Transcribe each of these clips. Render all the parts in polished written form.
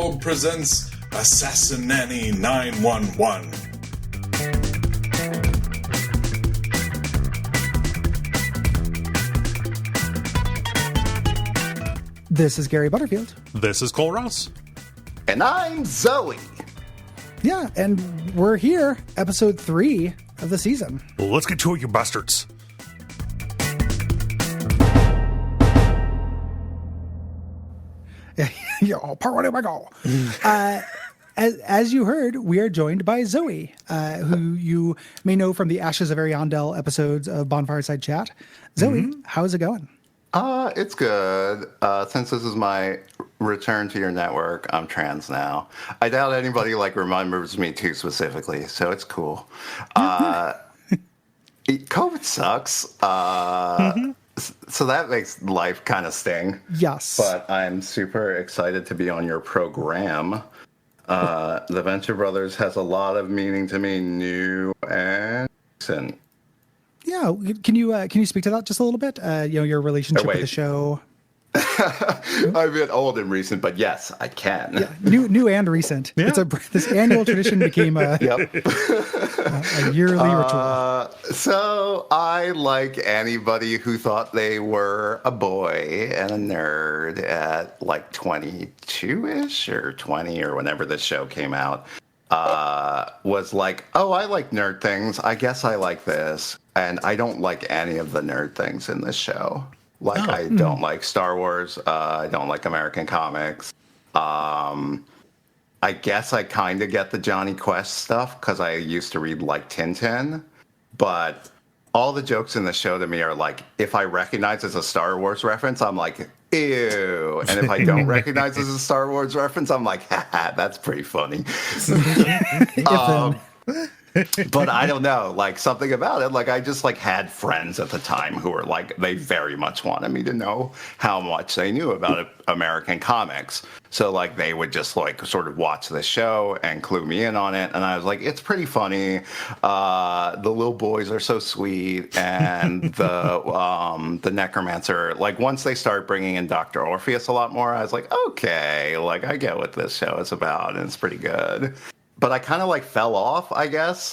World presents Assassinanny 911. This is Gary Butterfield. This is Cole Ross. And I'm Zoe. Yeah, and we're here, episode 3 of the season. Well, let's get to it, you bastards. Yeah, part one of my goal. As you heard, we are joined by Zoe, who you may know from the Ashes of Ariandel episodes of Bonfireside Chat. Zoe, how's it going? It's good. Since this is my return to your network, I'm trans now. I doubt anybody remembers me too specifically, so it's cool. COVID sucks. So that makes life kind of sting. Yes. But I'm super excited to be on your program. The Venture Brothers has a lot of meaning to me, new and recent. Yeah, can you speak to that just a little bit? Your relationship with the show. I've been old and recent, but yes, I can. Yeah, new and recent. Yeah. This annual tradition became a yearly ritual. So I like anybody who thought they were a boy and a nerd at 22-ish or 20 or whenever this show came out. Was like, oh, I like nerd things. I guess I like this. And I don't like any of the nerd things in this show. I don't like Star Wars. I don't like American comics. I guess I kind of get the Johnny Quest stuff because I used to read Tintin. But all the jokes in the show to me are if I recognize as a Star Wars reference, I'm like, ew. And if I don't recognize as a Star Wars reference, I'm like, haha, that's pretty funny. But I don't know, something about it. I just had friends at the time who were they very much wanted me to know how much they knew about American comics. So they would just sort of watch the show and clue me in on it. And I was like, it's pretty funny. The little boys are so sweet. And the necromancer, once they start bringing in Dr. Orpheus a lot more, I was like, okay, I get what this show is about. And it's pretty good. But I kind of fell off, I guess,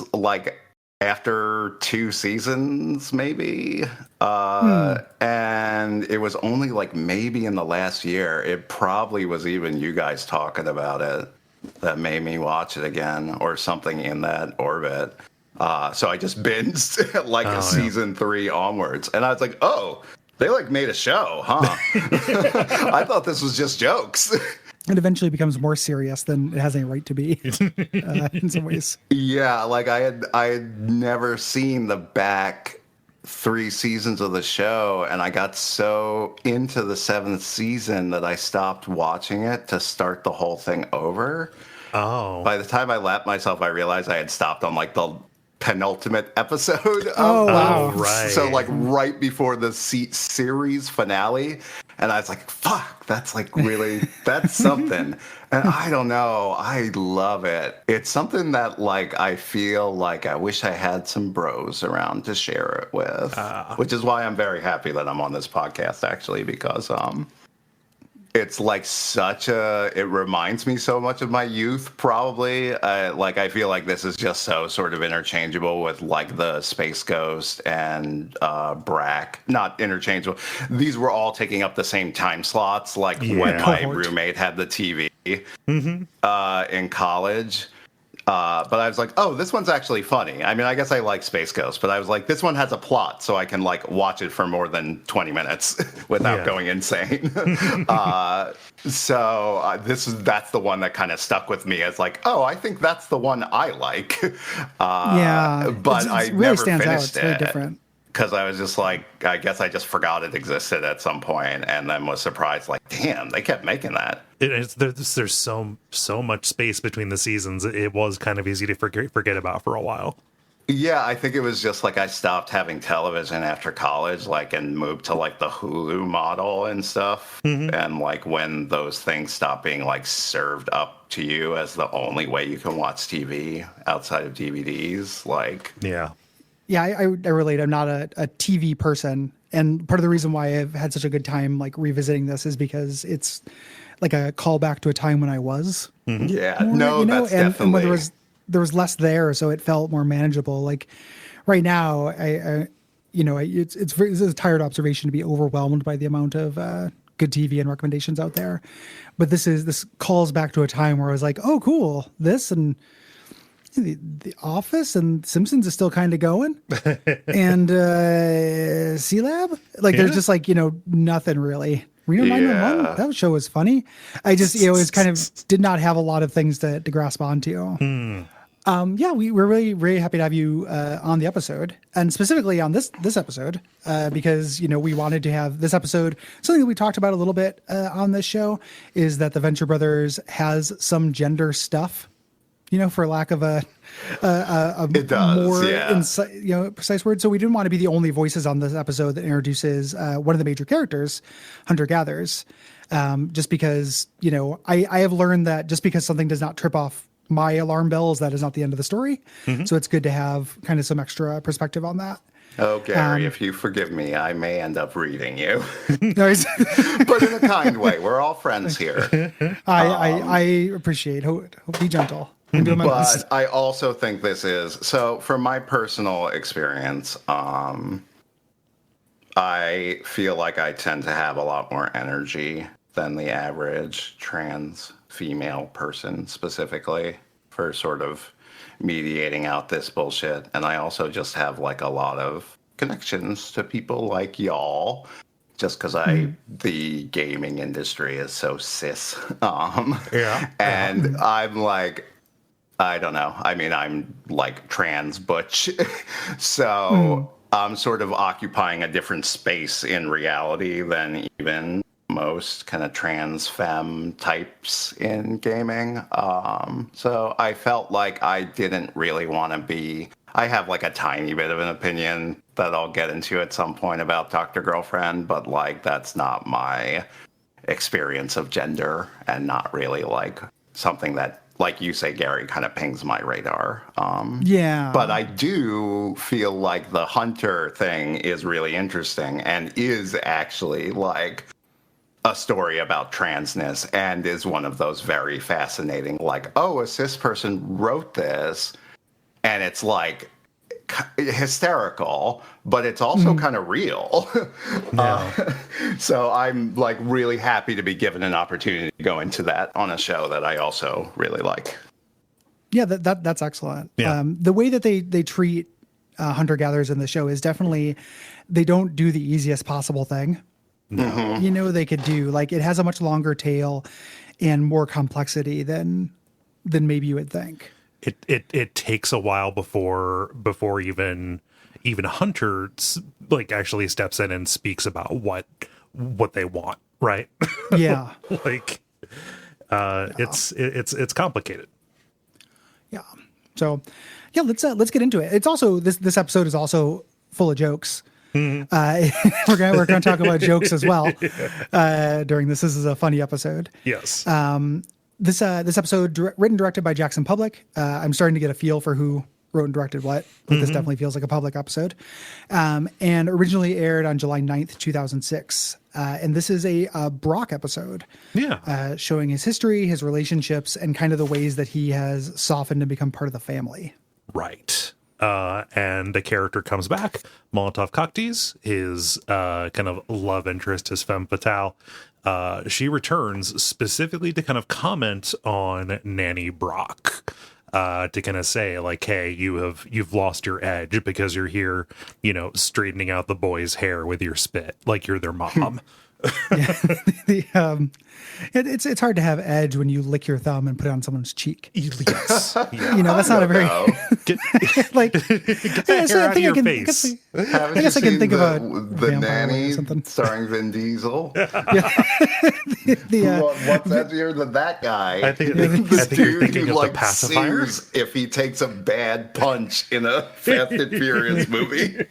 after 2 seasons, maybe. And it was only maybe in the last year, it probably was even you guys talking about it that made me watch it again or something in that orbit. So I just binged season 3 onwards. And I was like, oh, they made a show, huh? I thought this was just jokes. It eventually becomes more serious than it has any right to be in some ways. Yeah, I had never seen the back 3 seasons of the show, and I got so into the 7th season that I stopped watching it to start the whole thing over. Oh. By the time I lapped myself, I realized I had stopped on the penultimate episode. Wow. Right. So right before the series finale. And I was like, fuck, that's really, that's something. And I don't know, I love it. It's something that I feel I wish I had some bros around to share it with, which is why I'm very happy that I'm on this podcast actually, because it's it reminds me so much of my youth, probably. I feel this is just so sort of interchangeable with the Space Ghost and Brack. Not interchangeable. These were all taking up the same time slots, when my roommate had the TV in college. But I was like, oh, this one's actually funny. I mean, I guess I like Space Ghost, but I was like, this one has a plot, so I can watch it for more than 20 minutes without going insane. So that's the one that kind of stuck with me as oh, I think that's the one I like. But I really never stands finished out. It's very different. Because I was just I guess I just forgot it existed at some point, and then was surprised, damn, they kept making that. There's so much space between the seasons. It was kind of easy to forget about for a while. Yeah, I think it was just I stopped having television after college, and moved to the Hulu model and stuff. And when those things stopped being served up to you as the only way you can watch TV outside of DVDs, Yeah, I relate. I'm not a TV person, and part of the reason why I've had such a good time revisiting this is because it's like a callback to a time when I was. Yeah, More, no, that's and when definitely. there was less there, so it felt more manageable. Like right now, it's a tired observation to be overwhelmed by the amount of good TV and recommendations out there. But this calls back to a time where I was like, oh, cool, this and the Office and Simpsons is still kind of going, and C-Lab. Like there's just like nothing really. Reno 911, that show was funny. I just it was kind of did not have a lot of things to grasp onto. We're really, really happy to have you on the episode, and specifically on this episode, because we wanted to have this episode. Something that we talked about a little bit on this show is that the Venture Brothers has some gender stuff, for lack of a It does, more precise word. So we didn't want to be the only voices on this episode that introduces one of the major characters, hunter gatherers, just because I have learned that just because something does not trip off my alarm bells, that is not the end of the story. So it's good to have kind of some extra perspective on that. Oh, Gary, if you forgive me, I may end up reading you. No, But in a kind way. We're all friends here. I appreciate. Hope be gentle. I'm doing my best. But I also think this is so. From my personal experience, I feel like I tend to have a lot more energy than the average trans female person, specifically for sort of mediating out this bullshit. And I also just have like a lot of connections to people like y'all, just because the gaming industry is so cis. And I'm like, I don't know. I mean, I'm like trans butch. So I'm sort of occupying a different space in reality than even most kind of trans femme types in gaming. So I felt like I didn't really want to be. I have like a tiny bit of an opinion that I'll get into at some point about Dr. Girlfriend, but like that's not my experience of gender and not really like something that, like you say, Gary, kind of pings my radar. But I do feel like the hunter thing is really interesting and is actually like a story about transness and is one of those very fascinating, like, oh, a cis person wrote this, and it's like hysterical, but it's also kind of real. So I'm like really happy to be given an opportunity to go into that on a show that I also really like. Yeah, that's excellent. Yeah. The way that they treat hunter gatherers in the show is definitely, they don't do the easiest possible thing. No. They could do, like, it has a much longer tail and more complexity than maybe you would think. It takes a while before even Hunter like actually steps in and speaks about what they want, right? Yeah. Like it's complicated. Yeah. So yeah, let's get into it. It's also this episode is also full of jokes. We're gonna talk about jokes as well during this. This is a funny episode. Yes. This episode written and directed by Jackson Public. I'm starting to get a feel for who wrote and directed what. But this definitely feels like a Public episode. And originally aired on July 9th, 2006. And this is a Brock episode. Yeah. Showing his history, his relationships, and kind of the ways that he has softened and become part of the family. Right. And the character comes back, Molotov Cocktease, his kind of love interest, his femme fatale. She returns specifically to kind of comment on Nanny Brock, to kind of say like, hey, you've lost your edge because you're here, straightening out the boys' hair with your spit, like you're their mom. It's hard to have edge when you lick your thumb and put it on someone's cheek. Yes. That's not a very Get like. that hair out of your face. Haven't I guess you I can seen think of a the vampire Nanny or something. starring Vin Diesel? The What's edgier than that guy? I think This you're dude thinking who of the like pacifier. sues if he takes a bad punch in a Fast and Furious movie.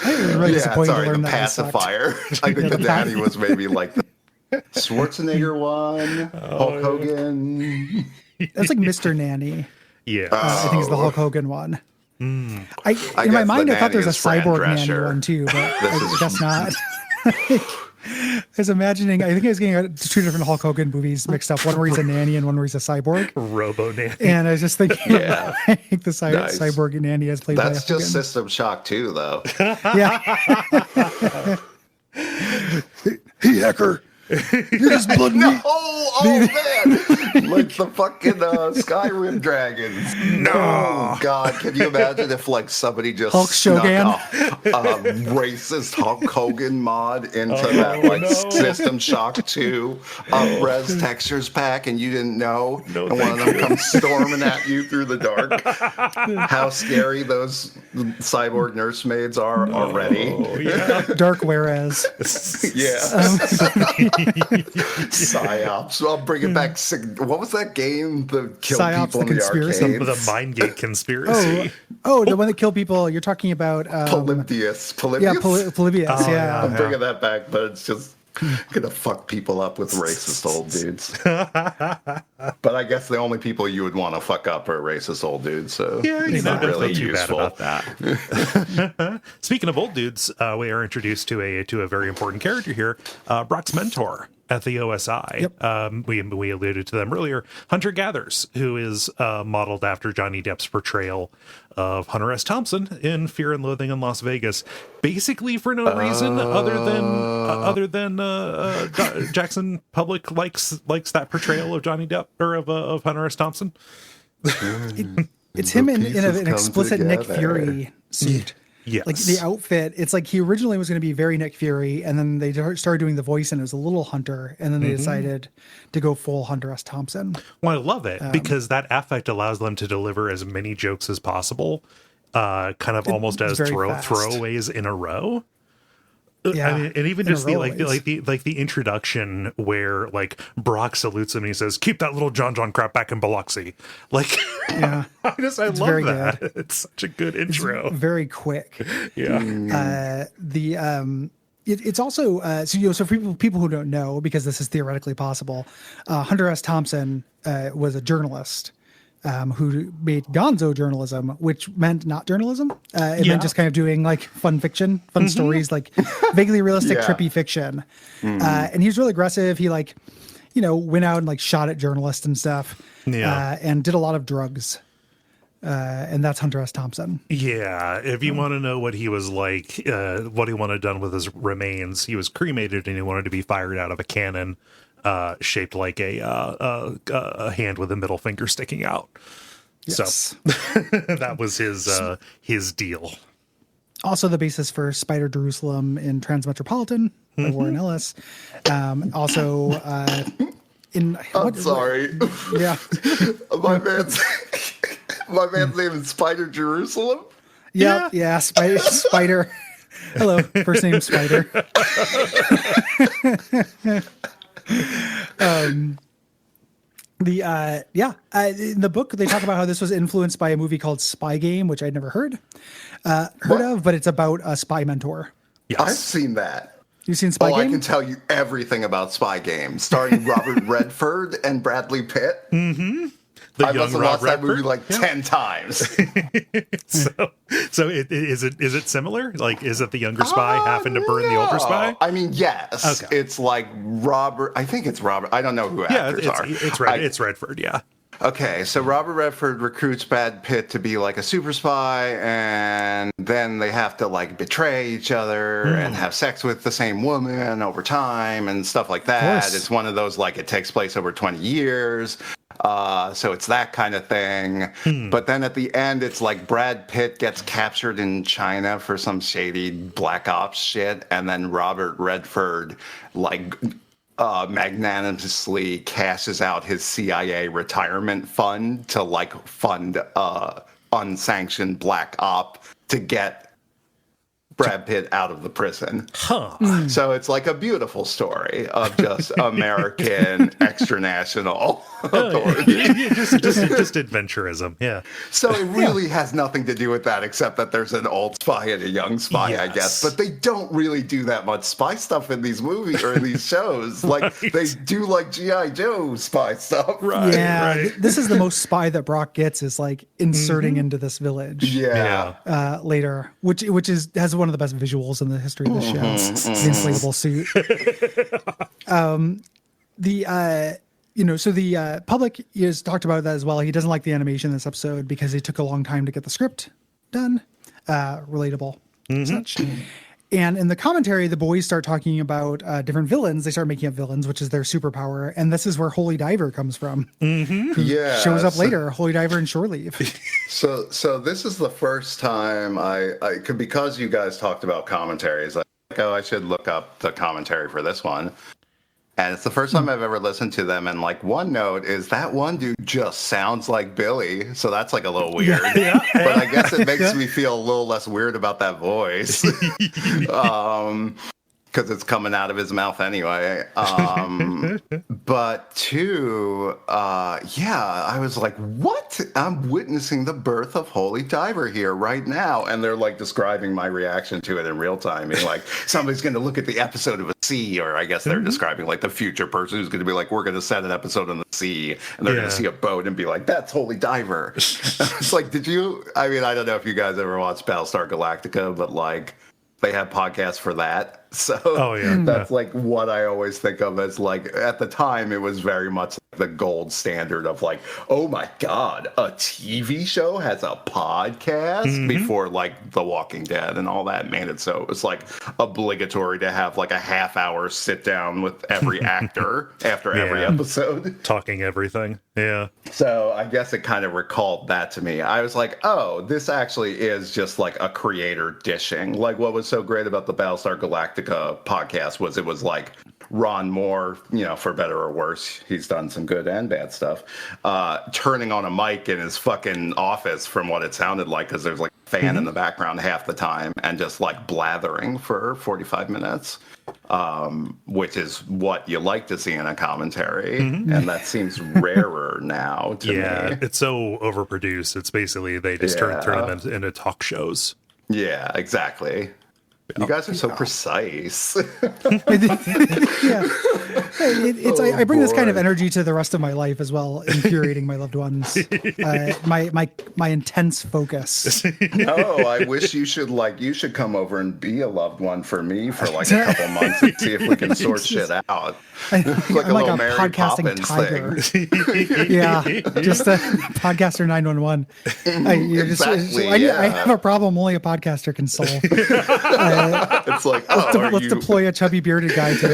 I was really disappointed to sorry, learn the that I sucked. pacifier. I think the Nanny was maybe like the Schwarzenegger one, Hulk Hogan. That's like Mr. Nanny. Yeah. I think it's the Hulk Hogan one. In my guess mind, the I thought there was a Nanny is Fran cyborg Nanny Drescher. one too, but I guess not. was imagining, I think I was getting two different Hulk Hogan movies mixed up. One where he's a nanny and one where he's a cyborg. Robo nanny. And I was just thinking, Yeah. the Nice. cyborg nanny as played That's by just Hogan. System Shock 2, though. Yeah. Hey, hacker. You just blood me. Oh man! Like the fucking Skyrim dragons. No, God, can you imagine if like somebody just Hulk snuck Shogun? a racist Hulk Hogan mod into that like System Shock 2 res textures pack, and you didn't know, No, and one of them comes storming at you through the dark. How scary those cyborg nursemaids are already. Oh, yeah. Dark Whereas. Yeah. Psyops. I'll bring it back. What was that game? The kill Psyops, people the in the conspiracy. arcades? The Mindgate conspiracy. Oh, the one that killed people. You're talking about Polybius. yeah, Polybius? Polybius. Oh, yeah. I'm bringing that back, but it's just gonna fuck people up with racist old dudes. But I guess the only people you would want to fuck up are racist old dudes. So Yeah, it's not don't really feel too useful. bad about that. Speaking of old dudes, we are introduced to a very important character here, Brock's mentor at the OSI. Yep. We alluded to them earlier. Hunter Gathers, who is modeled after Johnny Depp's portrayal of Hunter S. Thompson in Fear and Loathing in Las Vegas, basically for no reason other than Jackson Public likes that portrayal of Johnny Depp or of Hunter S. Thompson. It's him in pieces an come explicit Nick together. Fury suit. Yes. Like the outfit, it's like he originally was going to be very Nick Fury, and then they started doing the voice, and it was a little Hunter, and then they decided to go full Hunter S. Thompson. Well, I love it because that affect allows them to deliver as many jokes as possible, kind of almost as very fast. throwaways in a row. Yeah, I mean, and even in a just the row like ways. the introduction where like Brock salutes him and he says, "Keep that little John crap back in Biloxi." Like, Yeah, I love very that. It's such a good intro. very quick. Yeah. It's also so for people who don't know, because this is theoretically possible, Hunter S. Thompson was a journalist who made gonzo journalism, which meant not journalism. It meant just kind of doing like fun fiction, fun stories, like vaguely realistic, Yeah. trippy fiction. And he was really aggressive. He like, went out and like shot at journalists and stuff. Yeah. And did a lot of drugs. And that's Hunter S. Thompson. Yeah, if you want to know what he was like, what he wanted done with his remains, he was cremated and he wanted to be fired out of a cannon shaped like a hand with a middle finger sticking out. Yes. So that was his deal. Also the basis for Spider Jerusalem in Transmetropolitan by Warren Ellis. Also in I'm sorry. Yeah. my man's name is Spider Jerusalem. Yeah, Spider. Hello, first name Spider. In the book they talk about how this was influenced by a movie called Spy Game, which I'd never heard of, but it's about a spy mentor. Yes. I've seen that. You've seen Spy I Game? can tell you everything about Spy Game, starring Robert Redford and Bradley Pitt. The I young must have Rob watched that movie Redford. like 10 times. So is it similar? Like, is it the younger spy having to burn the older spy? I mean, yes. Okay. It's like Robert. I think it's Robert. I don't know who Yeah, actors are. it's Redford. Yeah. Okay, so Robert Redford recruits Brad Pitt to be like a super spy, and then they have to like betray each other and have sex with the same woman over time and stuff like that. course. It's one of those like it takes place over 20 years. So it's that kind of thing. But then at the end, it's like Brad Pitt gets captured in China for some shady black ops shit, and then Robert Redford like magnanimously cashes out his CIA retirement fund to like fund unsanctioned black op to get Brad Pitt out of the prison. Huh. So it's like a beautiful story of just American extranational authority. just adventurism. Yeah. So it really has nothing to do with that, except that there's an old spy and a young spy, I Yes. guess. But they don't really do that much spy stuff in these movies or in these shows. Like they do like G.I. Joe spy stuff. Right. Yeah, Right. this is the most spy that Brock gets, is like inserting into this village Yeah. later, which has one of the best visuals in the history of the show. The inflatable suit. So the public has talked about that as well. He doesn't like the animation in this episode because it took a long time to get the script done. Relatable. Such. And in the commentary, the boys start talking about different villains. They start making up villains, which is their superpower. And this is where Holy Diver comes from. Who shows up later, Holy Diver and Shore Leave. So this is the first time because you guys talked about commentaries, like, oh, I should look up the commentary for this one. And it's the first time I've ever listened to them. And like one note is that one dude just sounds like Billy. So that's like a little weird. But I guess it makes me feel a little less weird about that voice. Because it's coming out of his mouth anyway. But two, I was like, what? I'm witnessing the birth of Holy Diver here right now. And they're like describing my reaction to it in real time. Being like, somebody's going to look at the episode of a sea, or I guess they're describing like the future person who's going to be like, we're going to set an episode on the sea. And they're going to see a boat and be like, that's Holy Diver. It's like, I don't know if you guys ever watched Battlestar Galactica, but like, they have podcasts for that. So that's like what I always think of as like, at the time, it was very much the gold standard of like, oh my God, a TV show has a podcast before like The Walking Dead and all that made it so it was like obligatory to have like a half-hour sit down with every actor after every episode. Talking everything. Yeah. So I guess it kind of recalled that to me. I was like, oh, this actually is just like a creator dishing. Like what was so great about the Battlestar Galactica podcast was it was like Ron Moore, for better or worse, he's done some good and bad stuff, turning on a mic in his fucking office from what it sounded like, because there's like a fan in the background half the time, and just like blathering for 45 minutes, which is what you like to see in a commentary. And that seems rarer now to me. Yeah, it's so overproduced. It's basically they just turn them into talk shows. Yeah, exactly. You guys are so precise. I bring this kind of energy to the rest of my life as well, infuriating my loved ones. My intense focus. Oh, I wish you should come over and be a loved one for me for like a couple months and see if we can sort shit out. I'm like a Mary podcasting Poppins tiger. thing. Yeah, just a podcaster 911. I have a problem only a podcaster can solve. It's like, let's deploy a chubby bearded guy to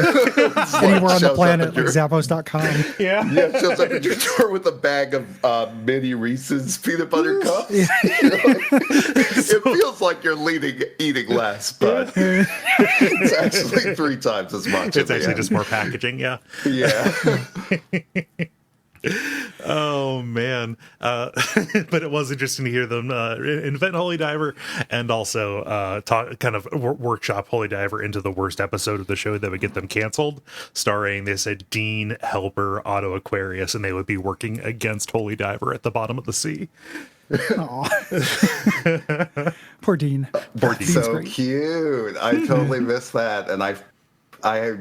anywhere on the planet, like Zappos.com. Yeah, shows up at your door with a bag of mini Reese's peanut butter cups. It feels like you're eating less, but it's actually 3 times as much. It's actually just more packaging. Yeah. Oh man, but it was interesting to hear them invent Holy Diver and also workshop Holy Diver into the worst episode of the show that would get them canceled, starring, they said, Dean, Helper, Otto Aquarius, and they would be working against Holy Diver at the bottom of the sea. Poor Dean. So great. Cute. I totally missed that, and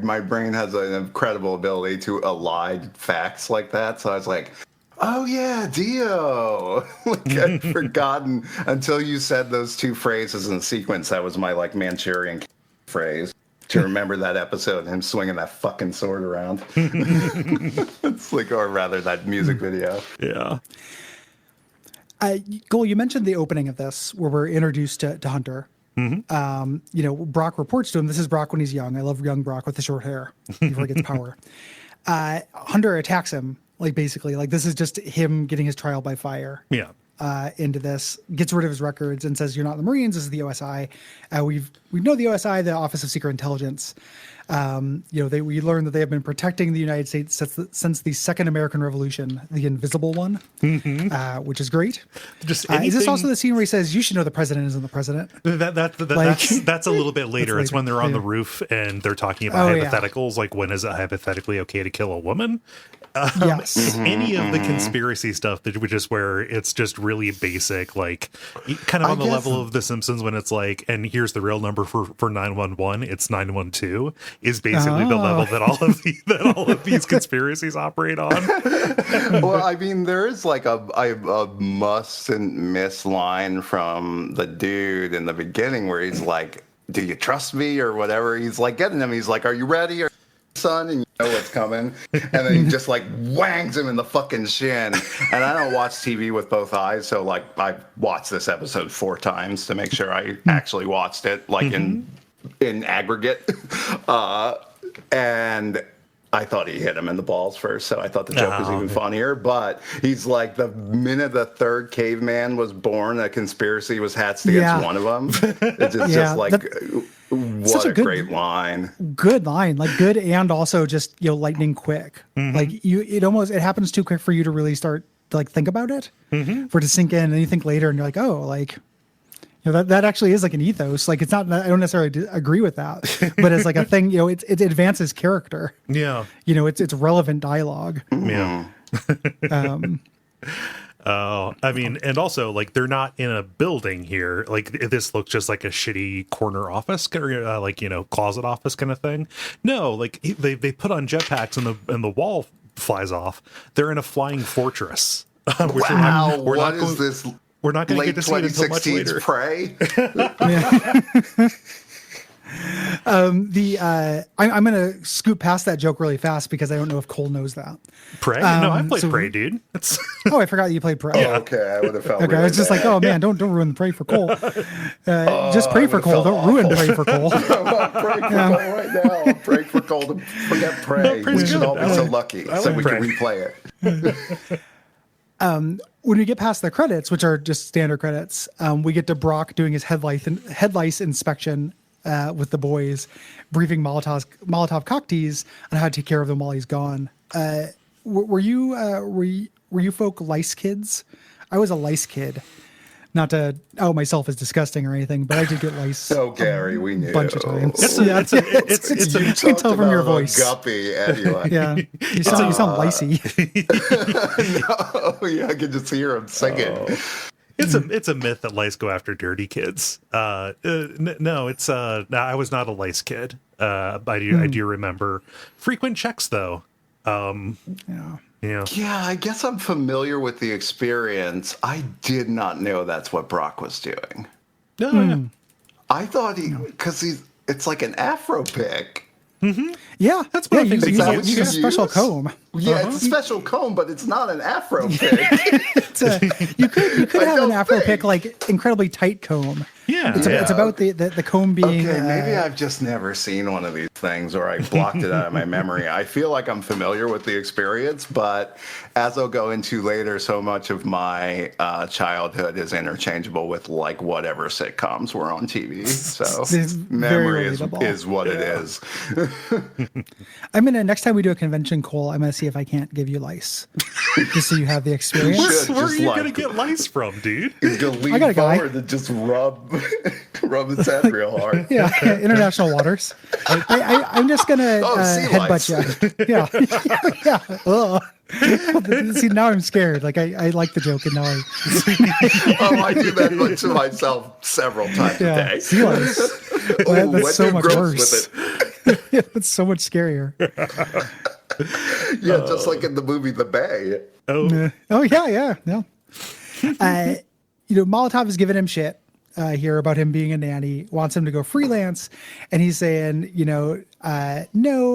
my brain has an incredible ability to elide facts like that. So I was like, oh yeah, Dio. I'd forgotten until you said those 2 phrases in sequence. That was my like Manchurian phrase to remember that episode and him swinging that fucking sword around. It's like, or rather that music video. Yeah. Cole, you mentioned the opening of this where we're introduced to Hunter. Brock reports to him. This is Brock when he's young. I love young Brock with the short hair before he gets power. Hunter attacks him, basically. This is just him getting his trial by fire. Yeah. Into this, gets rid of his records and says, "You're not in the Marines. This is the OSI. We know the OSI, the Office of Secret Intelligence. We learned that they have been protecting the United States since the Second American Revolution, the Invisible One, which is great. Is this also the scene where he says, "You should know the president isn't the president"? That's a little bit later. It's when they're on the roof and they're talking about hypotheticals, like when is it hypothetically okay to kill a woman? Yes. Any of the conspiracy stuff that which is where it's just really basic, kind of on the level of The Simpsons when it's like, and here's the real number for 911, it's 912, is basically the level that all of these conspiracies operate on. Well, I mean, there is like a mustn't miss line from the dude in the beginning where he's like, do you trust me or whatever? He's like getting him. He's like, are you ready? Son, and you know what's coming, and then he just like whangs him in the fucking shin. And I don't watch TV with both eyes, so like I watched this episode 4 times to make sure I actually watched it like in aggregate. And I thought he hit him in the balls first, so I thought the joke was even funnier. But he's like, the minute the third caveman was born, a conspiracy was hatched against one of them. It's just like, what a great line. Good line, like good, and also just lightning quick. Like it happens too quick for you to really start to like think about it, for it to sink in, and you think later, and you're like, oh, like. That actually is like an ethos. Like it's not. I don't necessarily agree with that, but as like a thing, it advances character. Yeah. It's relevant dialogue. Yeah. I mean, and also like they're not in a building here. Like this looks just like a shitty corner office, or like closet office kind of thing. No, like they put on jetpacks and the wall flies off. They're in a flying fortress. Wow. What is this? We're not going to get to see it until much later. Prey. I'm going to scoot past that joke really fast because I don't know if Cole knows that. Prey? No, I played Prey, dude. Oh, I forgot you played Prey. Oh, okay, I would have felt. Okay, really I was just bad. like, oh man, don't ruin Prey for Cole. Just pray for Cole. Don't ruin Prey for Cole. I'm praying for Cole right now. I'm praying for Cole to forget Prey. Prey's We should good. all be so lucky, so we Prey. can replay it. When we get past the credits, which are just standard credits, we get to Brock doing his head lice inspection with the boys, briefing Molotov Cocktease on how to take care of them while he's gone. Were you folk lice kids? I was a lice kid. Not to out myself as disgusting or anything, but I did get lice. Oh, Gary, we knew. A bunch of times. It's You can tell from your voice. Guppy, anyway. Yeah, you sound licey. No, yeah, I can just hear him singing. It's a myth that lice go after dirty kids. No, it's I was not a lice kid. I do remember frequent checks though. Yeah, I guess I'm familiar with the experience. I did not know that's what Brock was doing. No, I thought it's like an Afro pick. Yeah, that's one of the you things can you use a special use? comb. Yeah, it's a special comb, but it's not an Afro pick. You could have an don't Afro think. pick, like incredibly tight comb. Yeah. It's about the comb being. Okay, maybe I've just never seen one of these things, or I blocked it out of my memory. I feel like I'm familiar with the experience, but as I'll go into later, so much of my childhood is interchangeable with like whatever sitcoms were on TV. So It's memory very relatable. is what it is. next time we do a convention, Cole, I'm gonna see if I can't give you lice, just so you have the experience. should. Where are Just you like- gonna get lice from, dude? He's gonna lean I got a guy. forward and just rub his head real hard. Yeah, international waters. I'm just gonna sea headbutt you. Yeah. Ugh. See, now I'm scared. Like I like the joke, and now I do that to myself several times a day. sea lice. Oh, That's when so you're much gross worse. with it. Yeah, that's so much scarier. Yeah, just like in the movie The Bay. Oh yeah. Molotov is giving him shit here about him being a nanny, wants him to go freelance, and he's saying, no,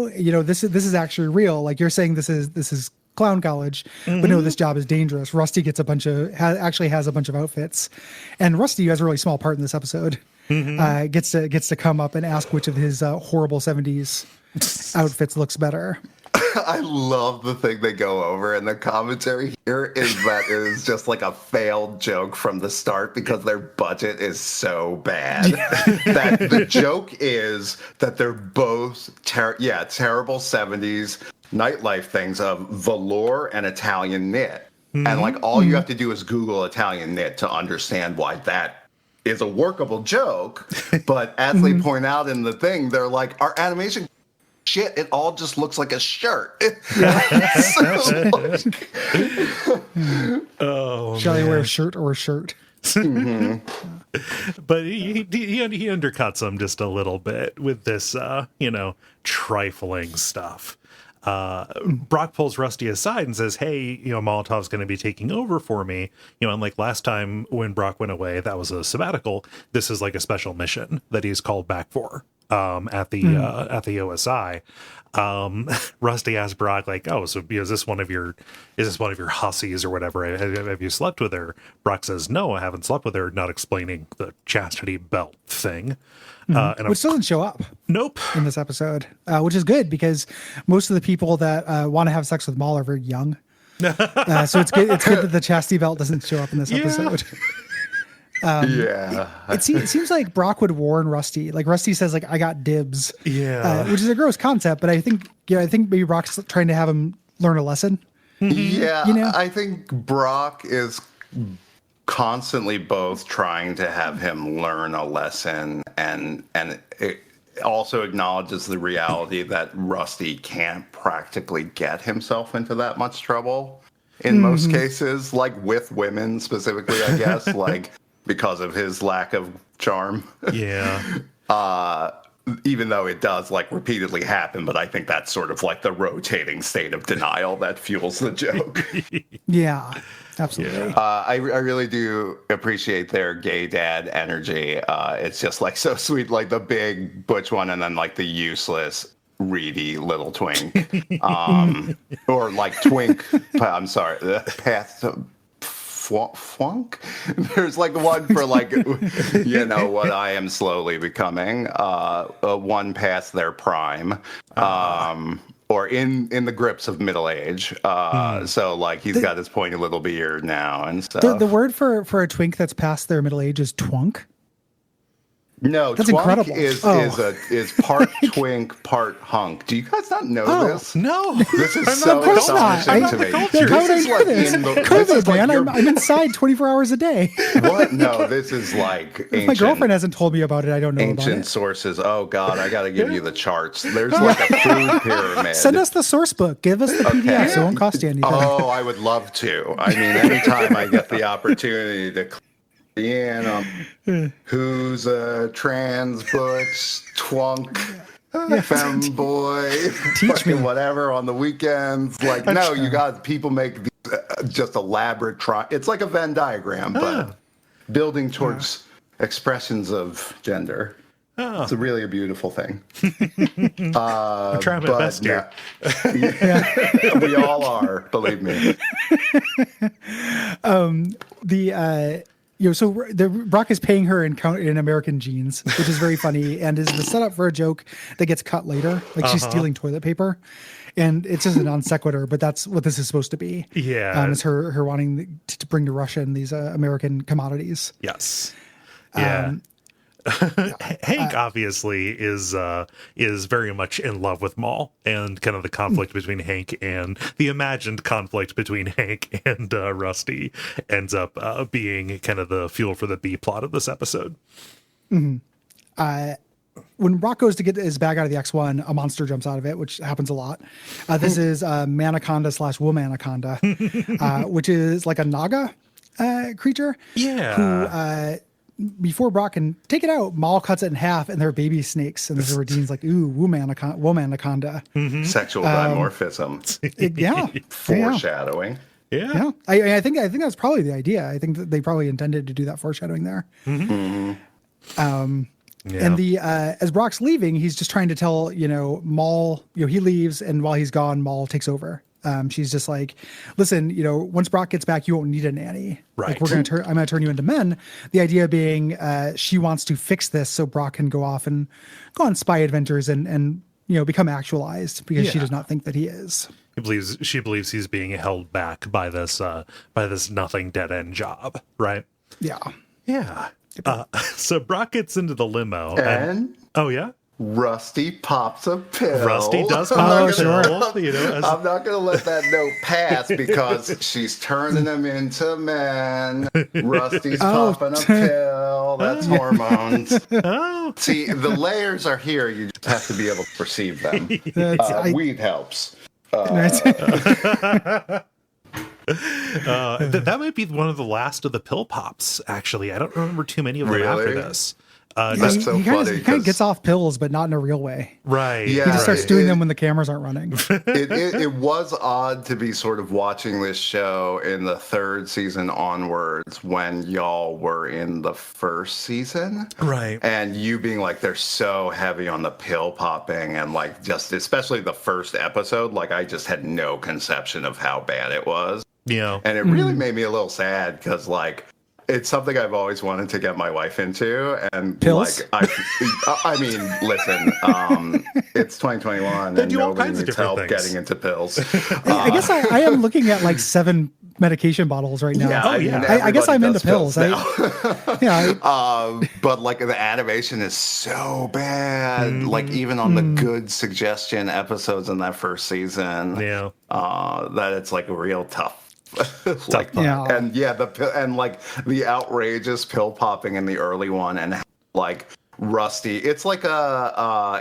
this is actually real. Like you're saying, this is clown college, but no, this job is dangerous. Rusty gets actually has a bunch of outfits, and Rusty, who has a really small part in this episode, gets to come up and ask which of his horrible 70s outfits looks better. I love the thing they go over, and the commentary here is that it is just like a failed joke from the start because their budget is so bad. That the joke is that they're both terrible 70s nightlife things of velour and Italian knit. And like all you have to do is Google Italian knit to understand why that is a workable joke. But as they point out in the thing, they're like, our animation shit, it all just looks like a shirt. Oh, Shall I wear a shirt or a shirt? but he undercuts him just a little bit with this, trifling stuff. Brock pulls Rusty aside and says, hey, Molotov's going to be taking over for me. And like last time when Brock went away, that was a sabbatical. This is like a special mission that he's called back for at the OSI. Rusty asked Brock, like, oh, so is this one of your hussies or whatever? Have you slept with her? Brock says, no, I haven't slept with her, not explaining the chastity belt thing. Which doesn't show up. Nope. In this episode, which is good because most of the people that want to have sex with Maul are very young. So it's good. It's good that the chastity belt doesn't show up in this episode. It seems like Brock would warn Rusty. Like Rusty says, like I got dibs. Yeah. Which is a gross concept, but I think maybe Brock's trying to have him learn a lesson. Yeah. I think Brock is constantly both trying to have him learn a lesson and it also acknowledges the reality that Rusty can't practically get himself into that much trouble in most cases, like with women specifically, I guess, like because of his lack of charm. Yeah. Even though it does like repeatedly happen, but I think that's sort of like the rotating state of denial that fuels the joke. Yeah, absolutely. I really do appreciate their gay dad energy. It's just like so sweet, like the big butch one, and then like the useless, reedy little twink, or like twink. I'm sorry, the path. Flunk. There's like one for like, what I am slowly becoming, one past their prime, or in the grips of middle age. So like he's got his pointy little beard now and stuff. The word for a twink that's past their middle age is twunk. No, that's twunk incredible. is part twink, part hunk. Do you guys not know this? No. This is so astonishing to me. How would I know this? COVID, man. I'm inside 24 hours a day. What? No, this is like ancient. My girlfriend hasn't told me about it. I don't know about it. Ancient sources. Oh, God, I got to give you the charts. There's like a food pyramid. Send us the source book. Give us the PDF so it won't cost you anything. Oh, I would love to. I mean, anytime I get the opportunity to who's a trans butch twunk femboy Teach me whatever on the weekends, like you guys, people make these just elaborate it's like a Venn diagram but building towards expressions of gender. It's really a beautiful thing. I'm trying my best here. We all are, believe me. So Brock is paying her in American jeans, which is very funny and is the setup for a joke that gets cut later. Like she's stealing toilet paper, and it's just a non sequitur, but that's what this is supposed to be. Yeah, it's her wanting to bring to Russia these American commodities. Yes. Yeah. Hank obviously is very much in love with Maul, and kind of the conflict between Hank and the imagined conflict between Hank and Rusty ends up being kind of the fuel for the B plot of this episode. When Brock goes to get his bag out of the X1, a monster jumps out of it, which happens a lot. This is Manaconda / Womanaconda, which is like a Naga creature. Yeah. Who before Brock can take it out, Maul cuts it in half, and they're baby snakes. And there's Radine's like, ooh, Womanaconda. Sexual dimorphism. Yeah. Foreshadowing. Yeah. I think that's probably the idea. I think that they probably intended to do that foreshadowing there. And as Brock's leaving, he's just trying to tell, Maul, he leaves, and while he's gone, Maul takes over. She's just like, listen, once Brock gets back, you won't need a nanny. Right. Like I'm going to turn you into men. The idea being, she wants to fix this so Brock can go off and go on spy adventures and become actualized, because she does not think that he is. She believes he's being held back by this nothing dead end job. Right. Yeah. Yeah. So Brock gets into the limo and oh yeah. Rusty pops a pill. Rusty does pop a pill. I'm not going to let that note pass because she's turning them into men. Rusty's popping a pill. That's hormones. See, the layers are here. You just have to be able to perceive them. Weed helps. That might be one of the last of the pill pops, actually. I don't remember too many of them after this. That's so he funny. kind of gets off pills, but not in a real way. Right. Yeah, He just starts right. doing them when the cameras aren't running. It was odd to be sort of watching this show in the third season onwards when y'all were in the first season. Right. And you being like, they're so heavy on the pill popping and like just, especially the first episode, like I just had no conception of how bad it was. Yeah. And it really made me a little sad because like, it's something I've always wanted to get my wife into, and Pills? like I mean, listen, it's 2021, They and do all nobody kinds of needs different help things. getting into pills. I guess I am looking at like 7 medication bottles right now. Yeah, I mean, I guess I'm everybody into does pills. now. I But like the animation is so bad. Like even on the good suggestion episodes in that first season, Yeah. that it's like real tough. Tough. Yeah. And yeah, and like the outrageous pill popping in the early one, and like Rusty. It's like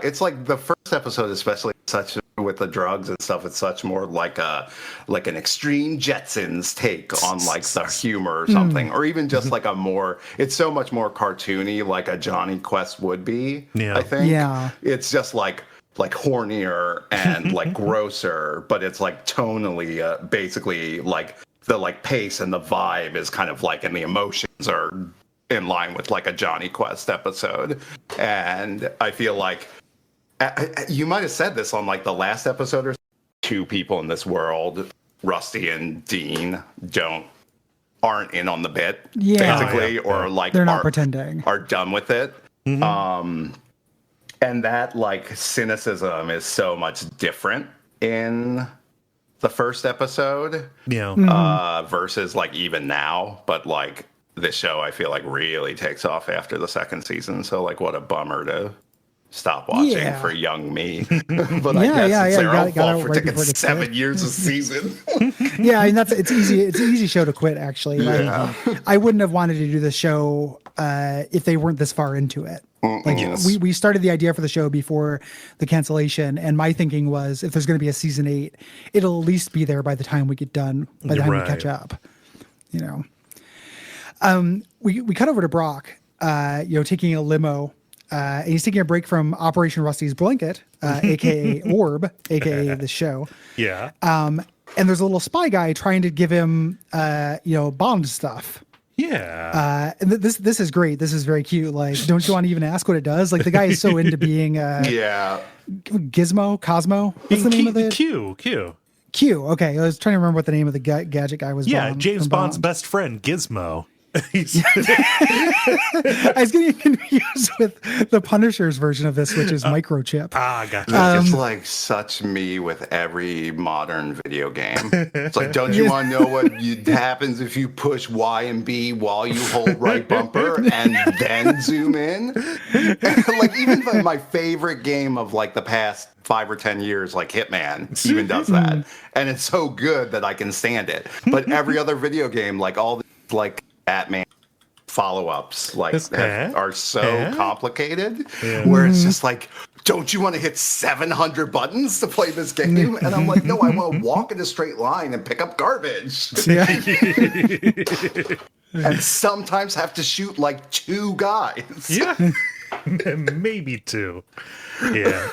it's like the first episode, especially such with the drugs and stuff. It's such more like an extreme Jetsons take on like the humor or something, or even just like a more. It's so much more cartoony, like a Johnny Quest would be. Yeah. I think. Yeah. It's just like hornier and like grosser, but it's like tonally basically like the like pace and the vibe is kind of like, and the emotions are in line with like a Johnny Quest episode. And I feel like you might have said this on like the last episode or 2 people in this world, Rusty and Dean, aren't in on the bit, Yeah. basically, Oh, yeah. or like They're not pretending. are done with it. And that like cynicism is so much different in the first episode Yeah. versus like even now. But like this show, I feel like really takes off after the second season. So like, what a bummer to stop watching Yeah. for young me. But I Yeah, guess yeah, it's yeah, their you own got fault out for right taking before it 7 years a season. Yeah, I mean it's easy. It's an easy show to quit. Actually, like, I wouldn't have wanted to do the show if they weren't this far into it. Like Yes. we started the idea for the show before the cancellation, and my thinking was if there's going to be a season 8, it'll at least be there by the time we get done, by the time we catch up. You know, we cut over to Brock, taking a limo. And he's taking a break from Operation Rusty's Blanket, aka Orb, aka the show. Yeah. And there's a little spy guy trying to give him, Bond stuff. Yeah. And this is great. This is very cute. Like, don't you want to even ask what it does? Like, the guy is so into being Yeah. Gizmo, Cosmo. What's the name of it? Q. Q. Okay, I was trying to remember what the name of the gadget guy was. Yeah, Bond, James from Bond's Bond. best friend, Gizmo. I was getting confused with the Punisher's version of this, which is Microchip. Gotcha. It's like such me with every modern video game. It's like, don't you want to know what happens if you push Y and B while you hold right bumper and then zoom in? Like even my favorite game of like the past 5 or 10 years, like Hitman, even does that, and it's so good that I can stand it. But every other video game, like all the like Batman follow-ups like are so complicated where it's just like, don't you want to hit 700 buttons to play this game? And I'm like, no, I want to walk in a straight line and pick up garbage. And sometimes have to shoot like 2 guys. Yeah. Maybe 2. Yeah.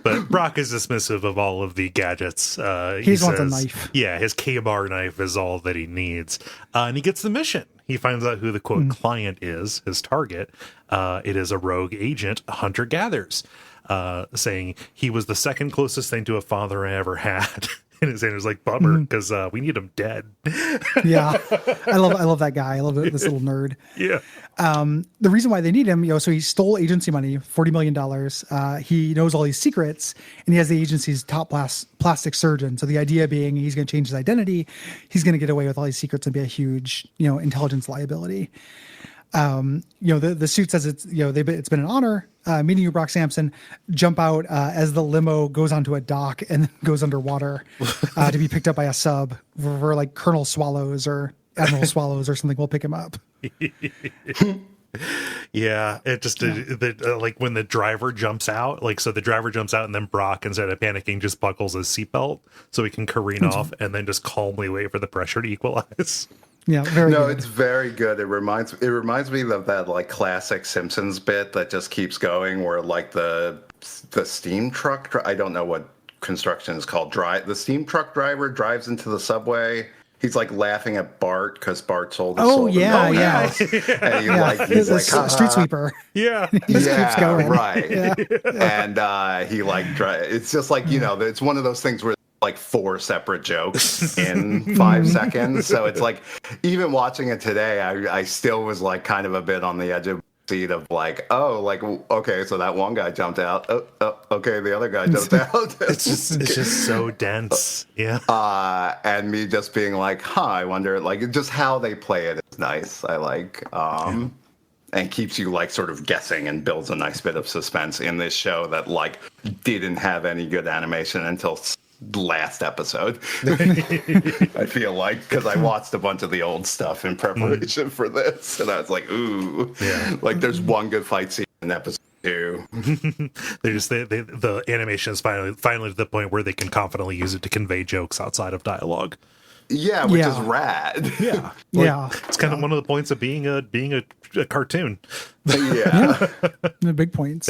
But Brock is dismissive of all of the gadgets. He wants a says, knife. Yeah, his K-bar knife is all that he needs. And he gets the mission. He finds out who the quote client is, his target. It is a rogue agent, Hunter Gathers, saying he was the second closest thing to a father I ever had. And his answer's like, bummer, because we need him dead. Yeah, I love that guy. I love this little nerd. Yeah. The reason why they need him, so he stole agency money, $40 million. He knows all these secrets, and he has the agency's top plastic surgeon. So the idea being he's going to change his identity. He's going to get away with all these secrets and be a huge, intelligence liability. The suit says it's been an honor meeting you, Brock Sampson. Jump out as the limo goes onto a dock and then goes underwater to be picked up by a sub for like Colonel Swallows or Admiral Swallows or something. Will pick him up. Yeah, it just like when the driver jumps out, the driver jumps out and then Brock, instead of panicking, just buckles his seatbelt so he can careen off and then just calmly wait for the pressure to equalize. Yeah, very No, good. it's very good. It reminds me of that like classic Simpsons bit that just keeps going, where like the steam truck. I don't know what construction is called. The steam truck driver drives into the subway. He's like laughing at Bart because Bart sold his soul to yeah, no yeah. house, and It's he's like, a street sweeper. Yeah. He just keeps going. right. Yeah. And he like it's just like, you know, it's one of those things where like 4 separate jokes in 5 seconds. So it's like, even watching it today, I still was like kind of a bit on the edge of the seat of like, oh, like, okay, so that one guy jumped out. Okay, the other guy jumped out. It's just so dense. Yeah. And me just being like, I wonder, like, just how they play it is nice. I like, and keeps you like sort of guessing and builds a nice bit of suspense in this show that like didn't have any good animation until last episode. I feel like, because I watched a bunch of the old stuff in preparation for this, and I was like, ooh, like there's one good fight scene in episode 2. The animation is finally to the point where they can confidently use it to convey jokes outside of dialogue. Yeah, which is rad. Yeah. Yeah. It's kind of one of the points of being a cartoon. Yeah. The big points.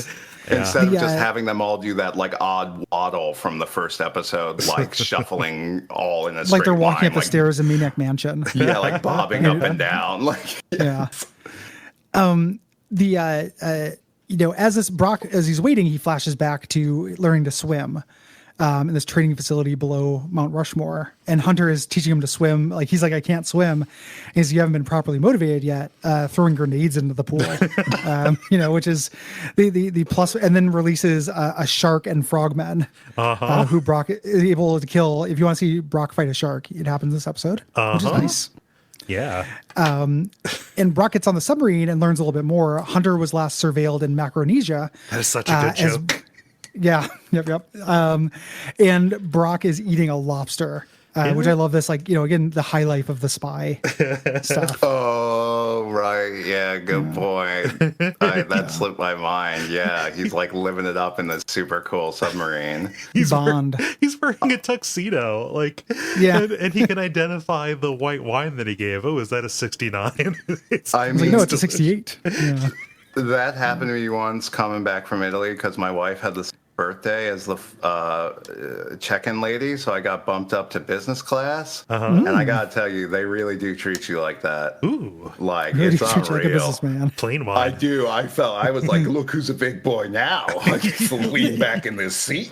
Instead of just having them all do that like odd waddle from the first episode, like shuffling all in a straight Like they're walking line, up the like, stairs in Maniac Mansion. Yeah, like bobbing up and down. Like Yeah. You know, as Brock, as he's waiting, he flashes back to learning to swim in this training facility below Mount Rushmore. And Hunter is teaching him to swim. Like, he's like, I can't swim. And he's, you haven't been properly motivated yet, throwing grenades into the pool, you know, which is the plus, and then releases a shark and frogmen who Brock is able to kill. If you want to see Brock fight a shark, it happens this episode, which is nice. Yeah. And Brock gets on the submarine and learns a little bit more. Hunter was last surveilled in Macronesia. That is such a good joke. Yeah. Yep. And Brock is eating a lobster, which I love this, like, you know, again, the high life of the spy stuff. Oh, right. Yeah, good point. That slipped my mind. Yeah, he's like living it up in this super cool submarine. He's Bond. He's wearing a tuxedo, like, and he can identify the white wine that he gave. Oh, is that a 69? I mean, No, it's a 68. Yeah. that happened to me once coming back from Italy because my wife had this birthday as the check-in lady, so I got bumped up to business class, and I gotta tell you, they really do treat you like that. Ooh, like Really it's treat you like a unreal. businessman. plain I wine. do. I was like, look who's a big boy now. I get to lean back in this seat.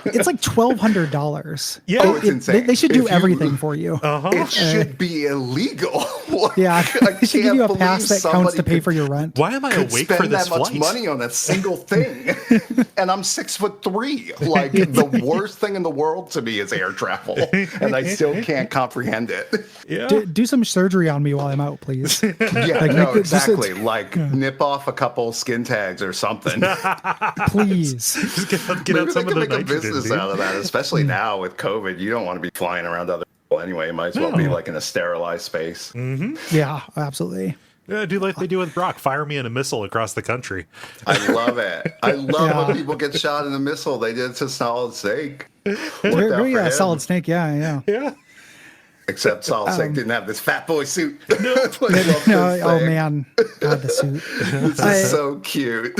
It's like $1,200. Yeah. Oh, it's insane. They should do If you- everything for you. It should be illegal. Like, Yeah, I they should give you a can't pass believe that counts to somebody pay for your rent. Why am I could awake spend for this that much flight? money on that single thing, and I'm 6'3". Like the worst thing in the world to me is air travel, and I still can't comprehend it. Yeah. Do some surgery on me while I'm out, please. Yeah, Like, no, make it- just- exactly. Like nip off a couple skin tags or something. Please. Just get Maybe out they some can of the make a nitrogen, business dude. out of that, especially now with COVID. You don't want to be flying around other people anyway. You might as well be like in a sterilized space. Yeah, absolutely. Yeah, do like they do with Brock. Fire me in a missile across the country. I love it. I love Yeah. when people get shot in a missile. They did it to Solid Snake. Worked out Very for him. Solid Snake. Yeah. Yeah. Except Solid Snake didn't have this fat boy suit. I love this No, oh thing. man, God, the suit. This is so cute.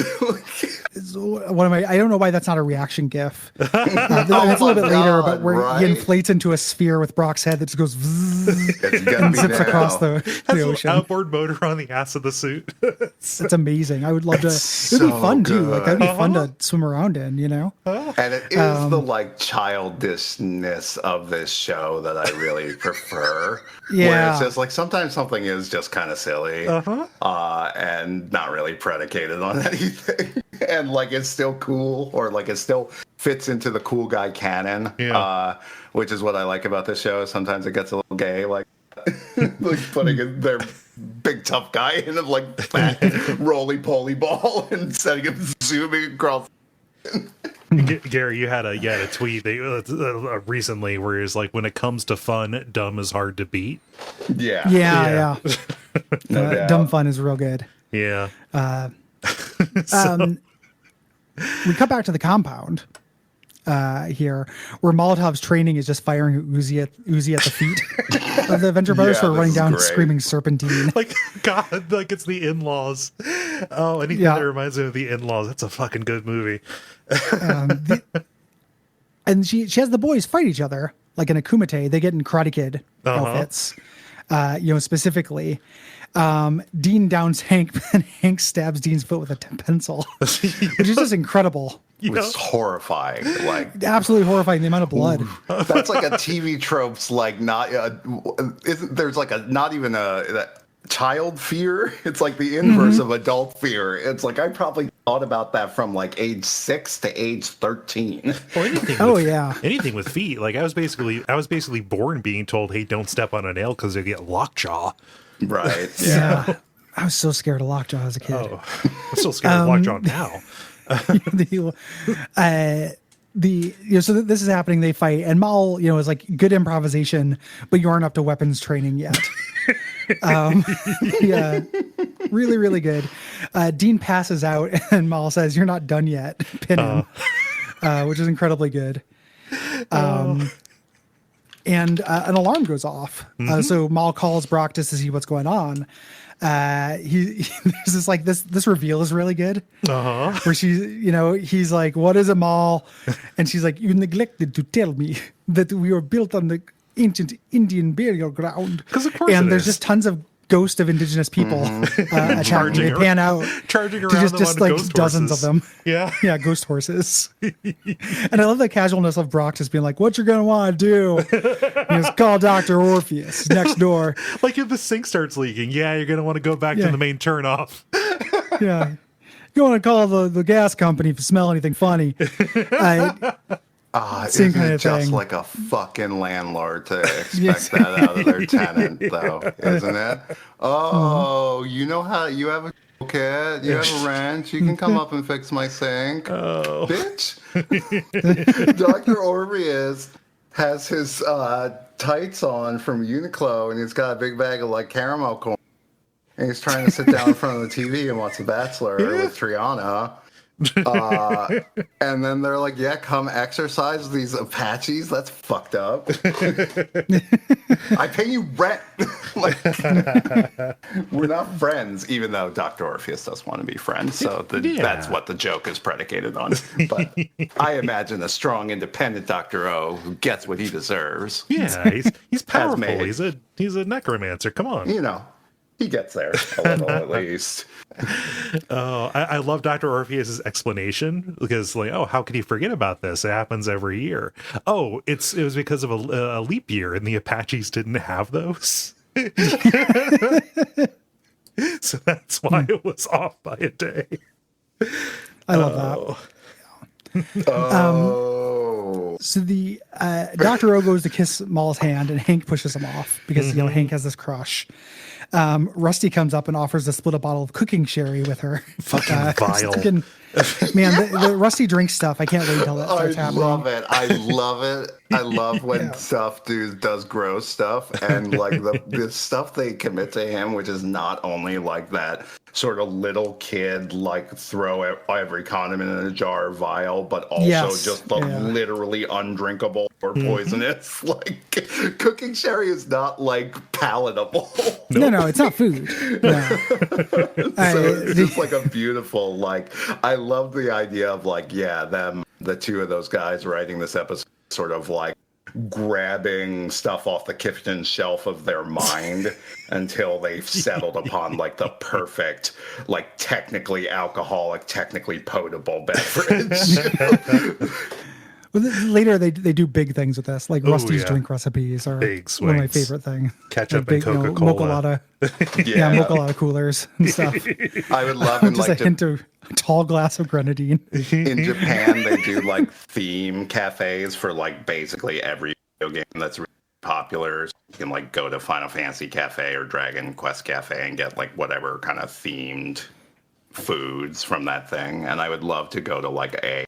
One of my, I don't know why that's not a reaction GIF. That's a my little bit later, God, but where right? he inflates into a sphere with Brock's head that just goes vzz, It's gonna and be zips now. across the Has an ocean. outboard motor on the ass of the suit. It's amazing. I would love to. It's It would be so fun too. Like that'd be fun Uh-huh. to swim around in. You know. And it is the like childishness of this show that I really prefer. Where Yeah. it's just like sometimes something is just kind of silly and not really predicated on anything. And like it's still cool, or like it still fits into the cool guy canon. Yeah. Which is what I like about this show. Sometimes it gets a little gay, like like putting in their big tough guy in a like fat roly poly ball and setting him zooming across. Gary, you had a tweet that, recently where it's like, when it comes to fun, dumb is hard to beat. Yeah. Yeah. No doubt. Dumb fun is real good. Yeah. We cut back to the compound. here, where Molotov's training is just firing Uzi at the feet of the Venture Brothers Yeah, who are this running is down great. screaming serpentine. Like, God, like it's the In-Laws. Oh, anything Yeah. that reminds me of the In-Laws. That's a fucking good movie. And she has the boys fight each other like in a kumite. They get in Karate Kid outfits, specifically. Dean downs Hank, and Hank stabs Dean's foot with a pencil, which is just incredible. You know? It's horrifying. Like, Absolutely horrifying, the amount of blood. that's like a TV tropes. Like, not isn't there's like a not even a child fear. It's like the inverse of adult fear. It's like I probably thought about that from like age 6 to age 13. Or anything. Oh, with, yeah. anything with feet. Like I was basically born being told, "Hey, don't step on a nail because you get lockjaw." Right. Yeah. I was so scared of Lockjaw as a kid. Oh, I'm still scared of lockjaw now. So this is happening. They fight, and Mal, is like good improvisation, but you aren't up to weapons training yet. Yeah, really, really good. Dean passes out, and Mal says, "You're not done yet." Pin him, which is incredibly good. And an alarm goes off. So Mal calls Brock just to see what's going on. There's this reveal is really good. Where he's like, "What is a Mal?" And she's like, "You neglected to tell me that we were built on the ancient Indian burial ground." 'Cause of course and it there's is. just tons of ghosts of indigenous people attacking. They pan out, charging to around just them on like ghost dozens horses. of them. Yeah. Yeah, ghost horses. And I love the casualness of Brock just being like, "What you're gonna want to do is call Dr. Orpheus next door." Like if the sink starts leaking, yeah, you're gonna want to go back Yeah. to the main turn off. Yeah. You want to call the gas company if you smell anything funny. Same Isn't kind it of just thing. like a fucking landlord to expect Yes. that out of their tenant, though, isn't it? Oh, you know how you have a kit, you have a wrench, you can come up and fix my sink. Oh. Bitch. Dr. Orpheus has his tights on from Uniqlo, and he's got a big bag of like caramel corn. And he's trying to sit down in front of the TV and watch The Bachelor with Triana. And then they're like, "Yeah, come exercise with these Apaches. That's fucked up. I pay you rent." Like, we're not friends, even though Dr. Orpheus does want to be friends. So that's what the joke is predicated on. But I imagine a strong, independent Dr. O who gets what he deserves. Yeah, he's powerful. made. He's a necromancer. Come on. You know, he gets there a little at least. Oh, I love Dr. Orpheus's explanation because, like, oh, how could he forget about this? It happens every year. Oh, it was because of a leap year, and the Apaches didn't have those. So that's why it was off by a day. I love that. Oh. So the Dr. O goes to kiss Mal's hand, and Hank pushes him off because Hank has this crush. Rusty comes up and offers to split a bottle of cooking sherry with her. Fucking vile. Man, the Rusty drinks stuff. I can't wait until that starts I happening. love it. I love it. I love when stuff does gross stuff, and like the stuff they commit to him, which is not only like that sort of little kid like throw every condiment in a jar vial, but also just the literally undrinkable or poisonous. Like cooking sherry is not like palatable. No, it's not food. No. So it's just like a beautiful, like, I love the idea of like, the two of those guys writing this episode sort of like grabbing stuff off the kitchen shelf of their mind until they've settled upon like the perfect, like technically alcoholic, technically potable beverage. Well, later they do big things with this, like Rusty's yeah. drink recipes are Big one of my swings. favorite things. Ketchup big, and Coca-Cola. Mocha Lotta. Yeah. Mocha Lotta coolers and stuff. I would love in Just like a hint of a tall glass of grenadine. in Japan they do like theme cafes for like basically every video game that's really popular. So you can like go to Final Fantasy Cafe or Dragon Quest Cafe and get like whatever kind of themed foods from that thing. And I would love to go to like a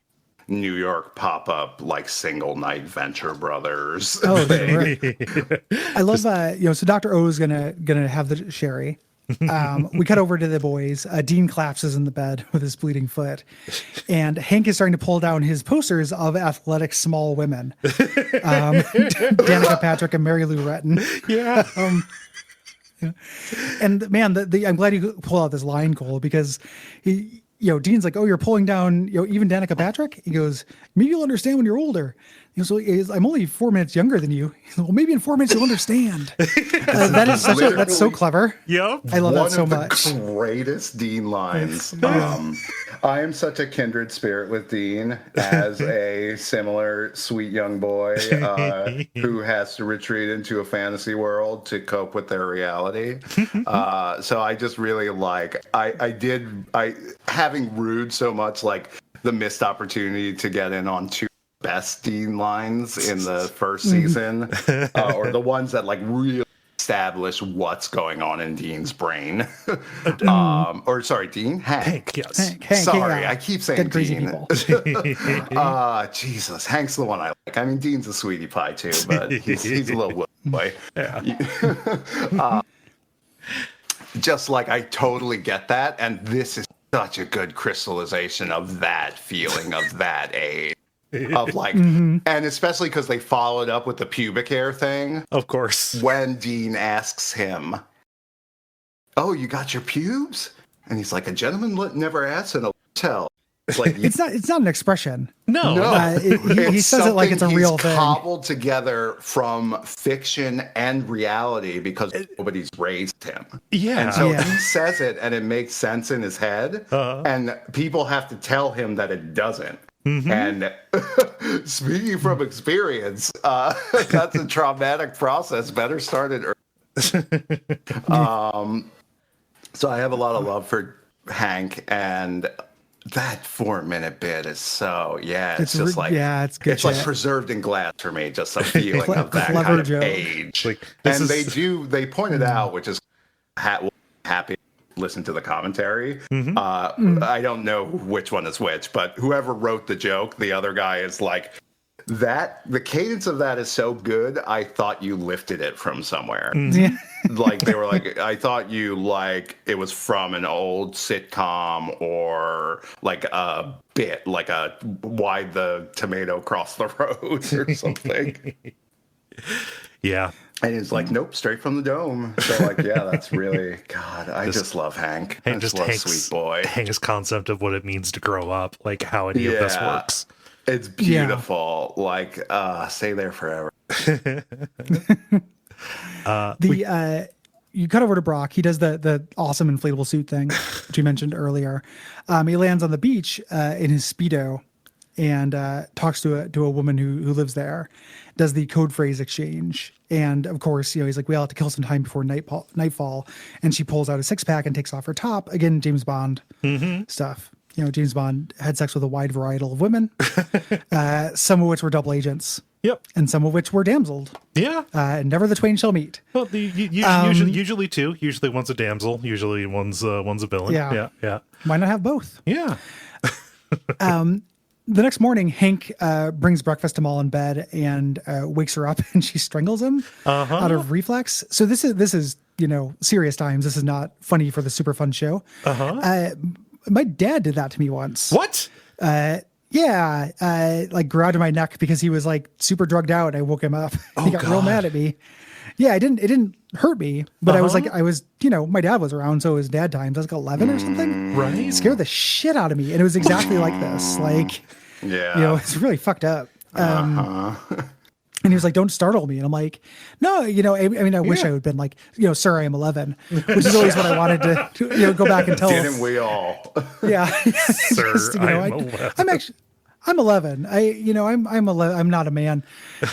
New York pop-up like single night Venture Brothers Oh, thing. sure. I love so Dr. O is gonna have the sherry. We cut over to the boys. Dean collapses in the bed with his bleeding foot, and Hank is starting to pull down his posters of athletic small women. Danica Patrick and Mary Lou Retton. Yeah. And man, I'm glad you pulled out this line, Cole, because Dean's like, "Oh, you're pulling down, even Danica Patrick." He goes, "Maybe you'll understand when you're older." He goes, "I'm only 4 minutes younger than you." He goes, "Well, maybe in 4 minutes you'll understand." That's so clever. Yep. I love that so One of much. the greatest Dean lines. I am such a kindred spirit with Dean as a similar sweet young boy who has to retreat into a fantasy world to cope with their reality. So I just really having rued so much, like the missed opportunity to get in on two best Dean lines in the first season, or the ones that like really establish what's going on in Dean's brain. Dean? Hank. Yes. Hank, Sorry, yeah. I keep saying Good crazy Dean. people. Jesus, Hank's the one I like. I mean, Dean's a sweetie pie too, but he's a little boy. Yeah. Just like I totally get that, and this is such a good crystallization of that feeling of that age. Of like, and especially because they followed up with the pubic hair thing. Of course. When Dean asks him, "Oh, you got your pubes?" And he's like, "A gentleman never asks in a hotel." It's like It's not an expression. No. He says it like it's a real thing. Cobbled together from fiction and reality because nobody's raised him. Yeah. And so Yeah. he says it and it makes sense in his head. And people have to tell him that it doesn't. And speaking from experience, that's a traumatic process. Better start it early. So I have a lot of love for Hank, and that 4-minute bit is so it's just like it's good. It's like preserved in glass for me. Just a feeling of that Clever kind of joke. age. Like, And they pointed out, which is happy. Listen to the commentary. I don't know which one is which, but whoever wrote the joke, the other guy is like, that the cadence of that is so good, I thought you lifted it from somewhere. Yeah. Like they were like, I thought you like it was from an old sitcom or like a bit, like a why the tomato crossed the road or something. Yeah. And it's like, nope, straight from the dome. So like, yeah, that's really, God, I just love Hank. I just love Hank's, sweet boy. Hank's concept of what it means to grow up, like how any of this works. It's beautiful. Like, stay there forever. You cut over to Brock. He does the awesome inflatable suit thing, which you mentioned earlier. He lands on the beach in his Speedo and talks to a woman who lives there, does the code phrase exchange. And of course, he's like, we all have to kill some time before nightfall. And she pulls out a 6-pack and takes off her top. Again, James Bond stuff. James Bond had sex with a wide variety of women, some of which were double agents. Yep. And some of which were damseled. Yeah. And never the twain shall meet. Well, usually two. Usually one's a damsel. Usually one's a villain. Yeah. Why not have both? Yeah. The next morning, Hank brings breakfast to Maul in bed and wakes her up, and she strangles him out of reflex. So this is serious times. This is not funny for the super fun show. My dad did that to me once. What? Like grabbed my neck because he was like super drugged out. I woke him up. He got real mad at me. Yeah, it didn't hurt me, but I was my dad was around, so it was dad times. I was like 11 or something. Right. It scared the shit out of me. And it was exactly like this. Like, it's really fucked up. And he was like, don't startle me. And I'm like, no, I wish I would have been like, sir, I am 11, which is always what I wanted to go back and tell. Didn't we all? Yeah. Sir, I'm 11. I'm 11. I'm 11. I'm not a man.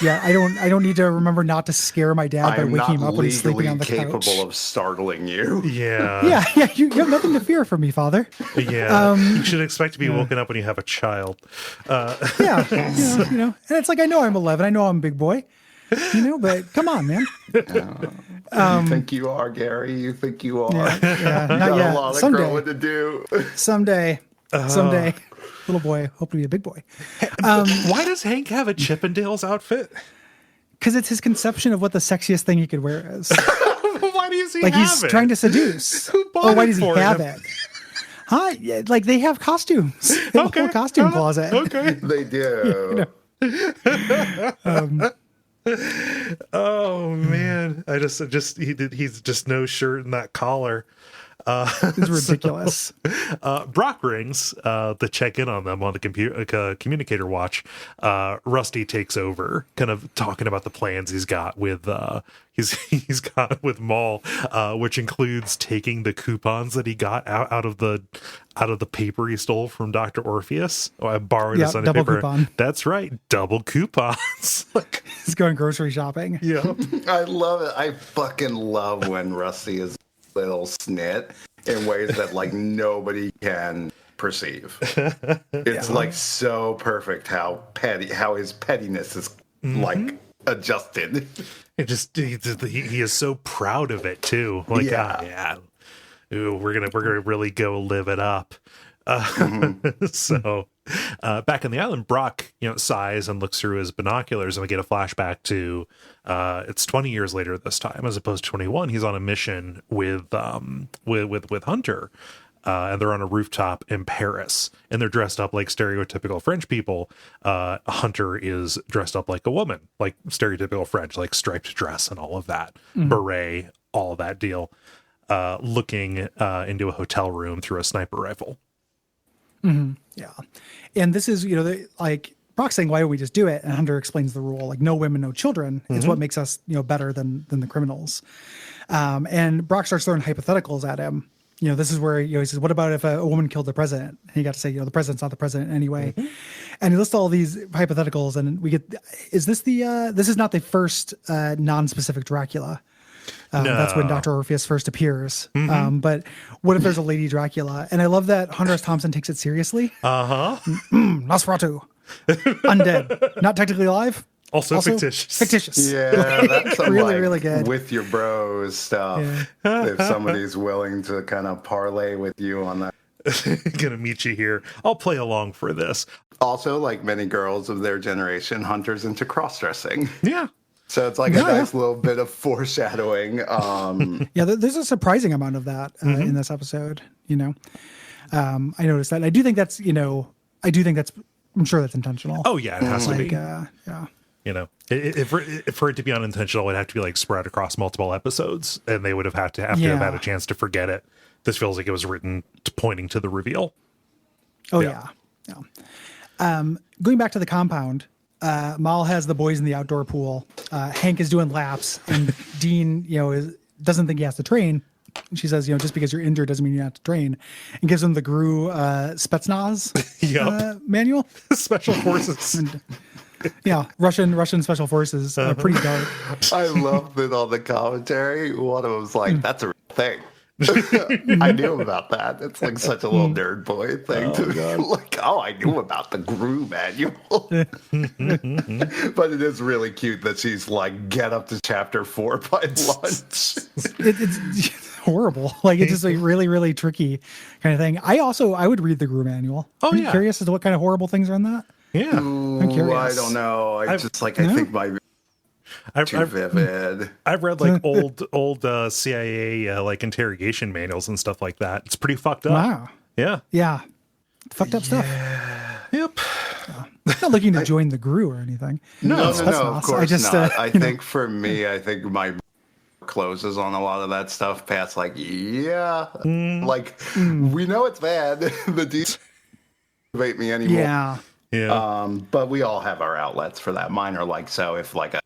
Yeah. I don't need to remember not to scare my dad by waking him up when he's sleeping on the couch. capable of startling you. Yeah. Yeah. You have nothing to fear from me, father. Yeah. You should expect to be woken up when you have a child. Yeah. And it's like, I know I'm 11. I know I'm a big boy, but come on, man. You think you are, Gary? You think you are? Yeah. You Not got yet. a lot of Someday. growing to do. Someday. Little boy, hope to be a big boy. Why does Hank have a Chippendales outfit? Because it's his conception of what the sexiest thing he could wear is. Why does he Like have he's it? trying to seduce. Who bought Oh, why it does he for have him? it? Huh? Yeah, like they have costumes. They have a whole costume closet. Okay. They do. Oh man, he's just no shirt and that collar. It's ridiculous. Brock rings to check in on them on the communicator watch. Rusty takes over, kind of talking about the plans he's got with he's got with Maul, which includes taking the coupons that he got out of the paper he stole from Dr. Orpheus. Oh, I borrowed a Sunday double paper. coupon. That's right, double coupons. Like, He's going grocery shopping. yeah. I love it. I fucking love when Rusty is a little snit in ways that like nobody can perceive. It's like so perfect how his pettiness is like adjusted. He is so proud of it too. Like, yeah. Ooh, we're gonna really go live it up. So back on the island, Brock, sighs and looks through his binoculars, and we get a flashback to it's 20 years later this time, as opposed to 21. He's on a mission with Hunter, and they're on a rooftop in Paris, and they're dressed up like stereotypical French people. Hunter is dressed up like a woman, like stereotypical French, like striped dress and all of that, beret, all of that deal. Looking into a hotel room through a sniper rifle. Yeah. And this is, like Brock's saying, why don't we just do it? And Hunter explains the rule, like no women, no children. It's what makes us, better than the criminals. And Brock starts throwing hypotheticals at him. This is where, he says, what about if a woman killed the president? And he got to say, the president's not the president anyway. And he lists all these hypotheticals, and we get, this is not the first non-specific Dracula. No. That's when Dr. Orpheus first appears. But what if there's a Lady Dracula? And I love that Hunter S. Thompson takes it seriously. Nosferatu. Undead. Not technically alive. Also fictitious. Fictitious. Yeah, that's some, really good. With your bros stuff. If somebody's willing to kind of parlay with you on that. Gonna meet you here. I'll play along for this. Also, like many girls of their generation, Hunter's into cross-dressing. Yeah. So it's like a nice little bit of foreshadowing. Yeah, there's a surprising amount of that in this episode. I noticed that. I do think that's, I'm sure that's intentional. Oh yeah, it has to be. Yeah. If for it to be unintentional, it would have to be like spread across multiple episodes, and they would have to have had a chance to forget it. This feels like it was written pointing to the reveal. Oh yeah. Going back to the compound. Mal has the boys in the outdoor pool. Hank is doing laps, and Dean, doesn't think he has to train. She says, just because you're injured doesn't mean you have to train, and gives him the GRU Spetsnaz manual. Special forces. And, Russian special forces. Pretty dark. I love that on the commentary. One of them's like, "That's a real thing." I knew about that. It's like such a little nerd boy thing to be like, I knew about the GRU manual. But it is really cute that she's like, get up to chapter 4 by lunch. It's horrible. Like it's just like really, really tricky kind of thing. I would read the GRU manual. I'm curious as to what kind of horrible things are in that. Yeah. I'm curious. I don't know. I think my too vivid. I've read like old CIA like interrogation manuals and stuff like that. It's pretty fucked up. Wow. Yeah. Fucked up stuff. Yep. I'm not looking to join the GRU or anything. No, of course not. I think know. for me, I think my closes on a lot of that stuff past like, we know it's bad. The details motivate me anymore. Yeah. But we all have our outlets for that. Mine are like, so if like a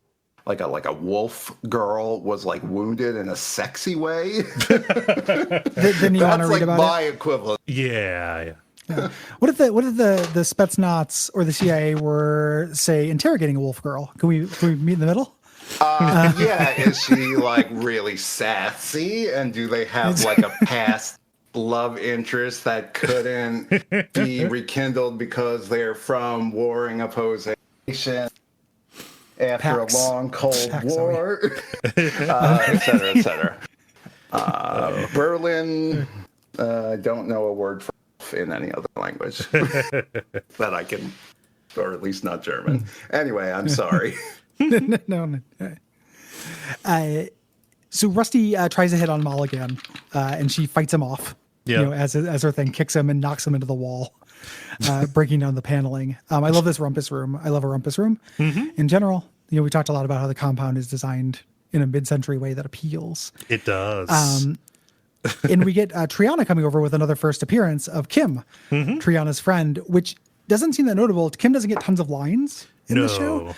wolf girl was like wounded in a sexy way, then you want to read about my it? equivalent. Yeah. What if the Spetsnaz or the CIA were, say, interrogating a wolf girl? Can we meet in the middle? Is she like really sassy, and do they have like a past love interest that couldn't be rekindled because they're from warring opposing nations after a long Cold War, et cetera. Berlin, don't know a word for in any other language that I can, or at least not German. Anyway, I'm sorry. No. So Rusty tries to hit on Maul again, and she fights him off. Yeah. As her thing, kicks him and knocks him into the wall, breaking down the paneling. I love this rumpus room. I love a rumpus room in general. We talked a lot about how the compound is designed in a mid-century way that appeals. It does. And we get Triana coming over with another first appearance of Kim, Triana's friend, which doesn't seem that notable. Kim doesn't get tons of lines in the show.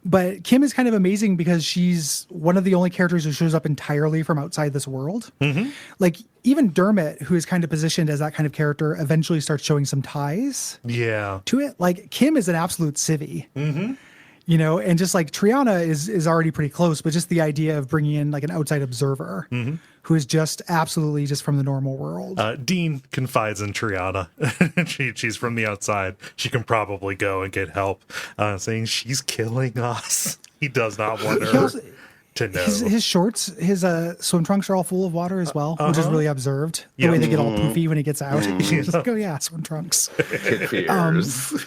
But Kim is kind of amazing because she's one of the only characters who shows up entirely from outside this world. Like even Dermot, who is kind of positioned as that kind of character, eventually starts showing some ties to it. Like Kim is an absolute civvy, and just like Triana is already pretty close, but just the idea of bringing in like an outside observer who is just absolutely just from the normal world. Dean confides in Triana. She's from the outside. She can probably go and get help, saying she's killing us. He does not want her to know. His shorts, his swim trunks are all full of water as well, which is really observed. The way they get all poofy when he gets out. Just like, oh yeah, swim trunks. Kid fears.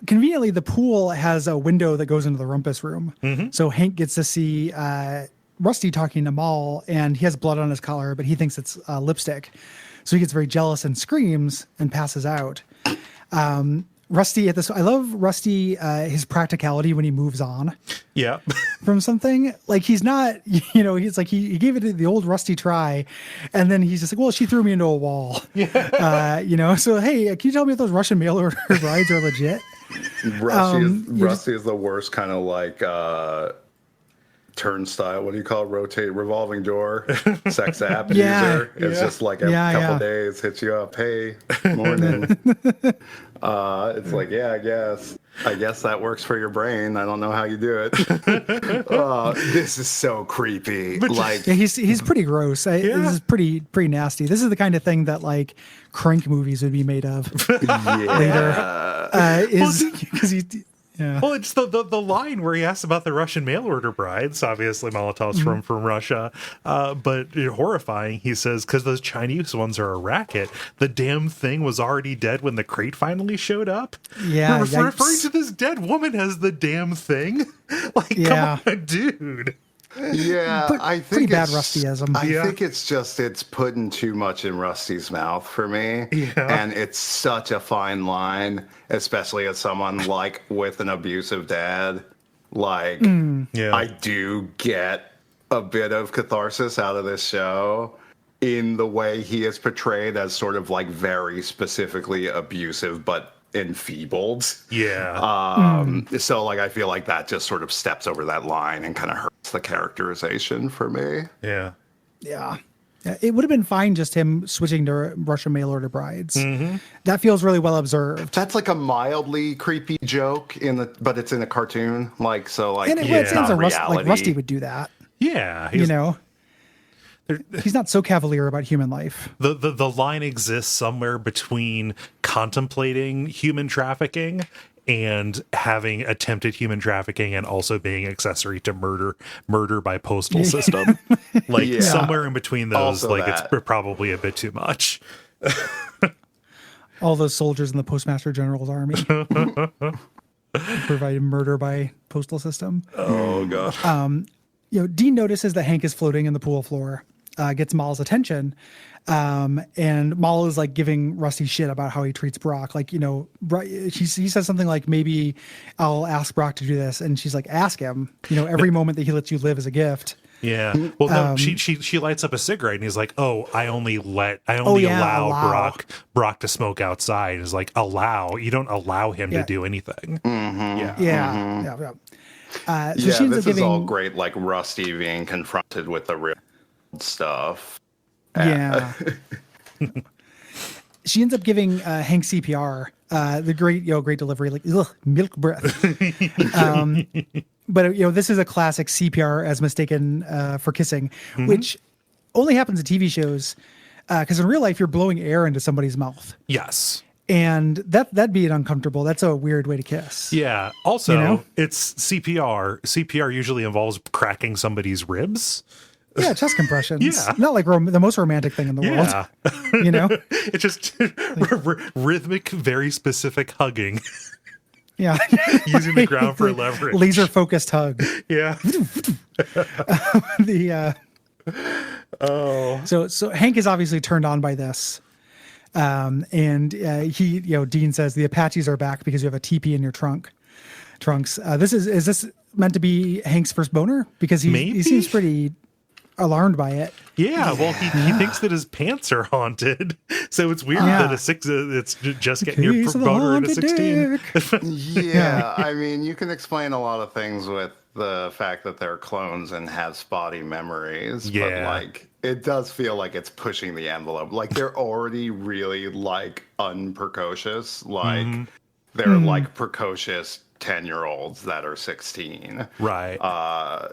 Conveniently, the pool has a window that goes into the rumpus room. So Hank gets to see Rusty talking to Maul, and he has blood on his collar, but he thinks it's lipstick. So he gets very jealous and screams and passes out. Rusty I love Rusty, his practicality when he moves on. Yeah. From something. Like he's not, he's like, he gave it the old Rusty try. And then he's just like, well, she threw me into a wall. So, hey, can you tell me if those Russian mail order brides are legit? Rusty is the worst kind of like turnstile. What do you call it? Revolving door sex app user. It's just like every couple days hits you up. Hey, morning. It's like, I guess that works for your brain. I don't know how you do it. This is so creepy. He's pretty gross. This is pretty nasty. This is the kind of thing that like Crank movies would be made of later. Because he's. Yeah. Well, it's the line where he asks about the Russian mail order brides. Obviously, Molotov's from Russia, but horrifying. He says because those Chinese ones are a racket. The damn thing was already dead when the crate finally showed up. Yeah, referring to this dead woman as the damn thing. Like, come on, dude. Yeah, I think pretty bad Rustyism. I think it's putting too much in Rusty's mouth for me. And it's such a fine line, especially as someone like with an abusive dad. Like, I do get a bit of catharsis out of this show in the way he is portrayed as sort of like very specifically abusive, but enfeebled. So like I feel like that just sort of steps over that line and kind of hurts the characterization for me. Yeah, it would have been fine just him switching to Russian mail order brides. That feels really well observed. That's like a mildly creepy joke but it's in a cartoon, like so like and it's not reality. Like Rusty would do that. He's not so cavalier about human life. The line exists somewhere between contemplating human trafficking and having attempted human trafficking and also being accessory to murder by postal system. Like somewhere in between those, also like it's probably a bit too much. All those soldiers in the Postmaster General's army provided murder by postal system. Oh god. Dean notices that Hank is floating in the pool floor. Gets Maul's attention, and Maul is like giving Rusty shit about how he treats Brock. Like, he says something like, maybe I'll ask Brock to do this, and she's like, ask him. Every moment that he lets you live is a gift. Yeah. Well, no, she lights up a cigarette, and he's like, "Oh, I only allow Brock to smoke outside." Is like you don't allow him to do anything. So this is all great, like Rusty being confronted with the real stuff. She ends up giving Hank CPR. The great delivery, like milk breath. But this is a classic CPR as mistaken for kissing, which only happens in TV shows. Because in real life, you're blowing air into somebody's mouth. Yes. And that'd be uncomfortable. That's a weird way to kiss. Yeah. Also, it's CPR. CPR usually involves cracking somebody's ribs. Yeah, chest compressions. Not like the most romantic thing in the world. It's just rhythmic, very specific hugging. Yeah. using the ground for leverage. Laser focused hug. Yeah. So Hank is obviously turned on by this. And he, Dean says the Apaches are back because you have a teepee in your trunks. Is this meant to be Hank's first boner? Because he seems pretty alarmed by it. Yeah, well, he thinks that his pants are haunted, so it's weird that it's just getting your boner in a 16. Yeah, I mean, you can explain a lot of things with the fact that they're clones and have spotty memories, but like it does feel like it's pushing the envelope. Like they're already really like unprecocious, like they're like precocious 10-year-olds that are 16. Right.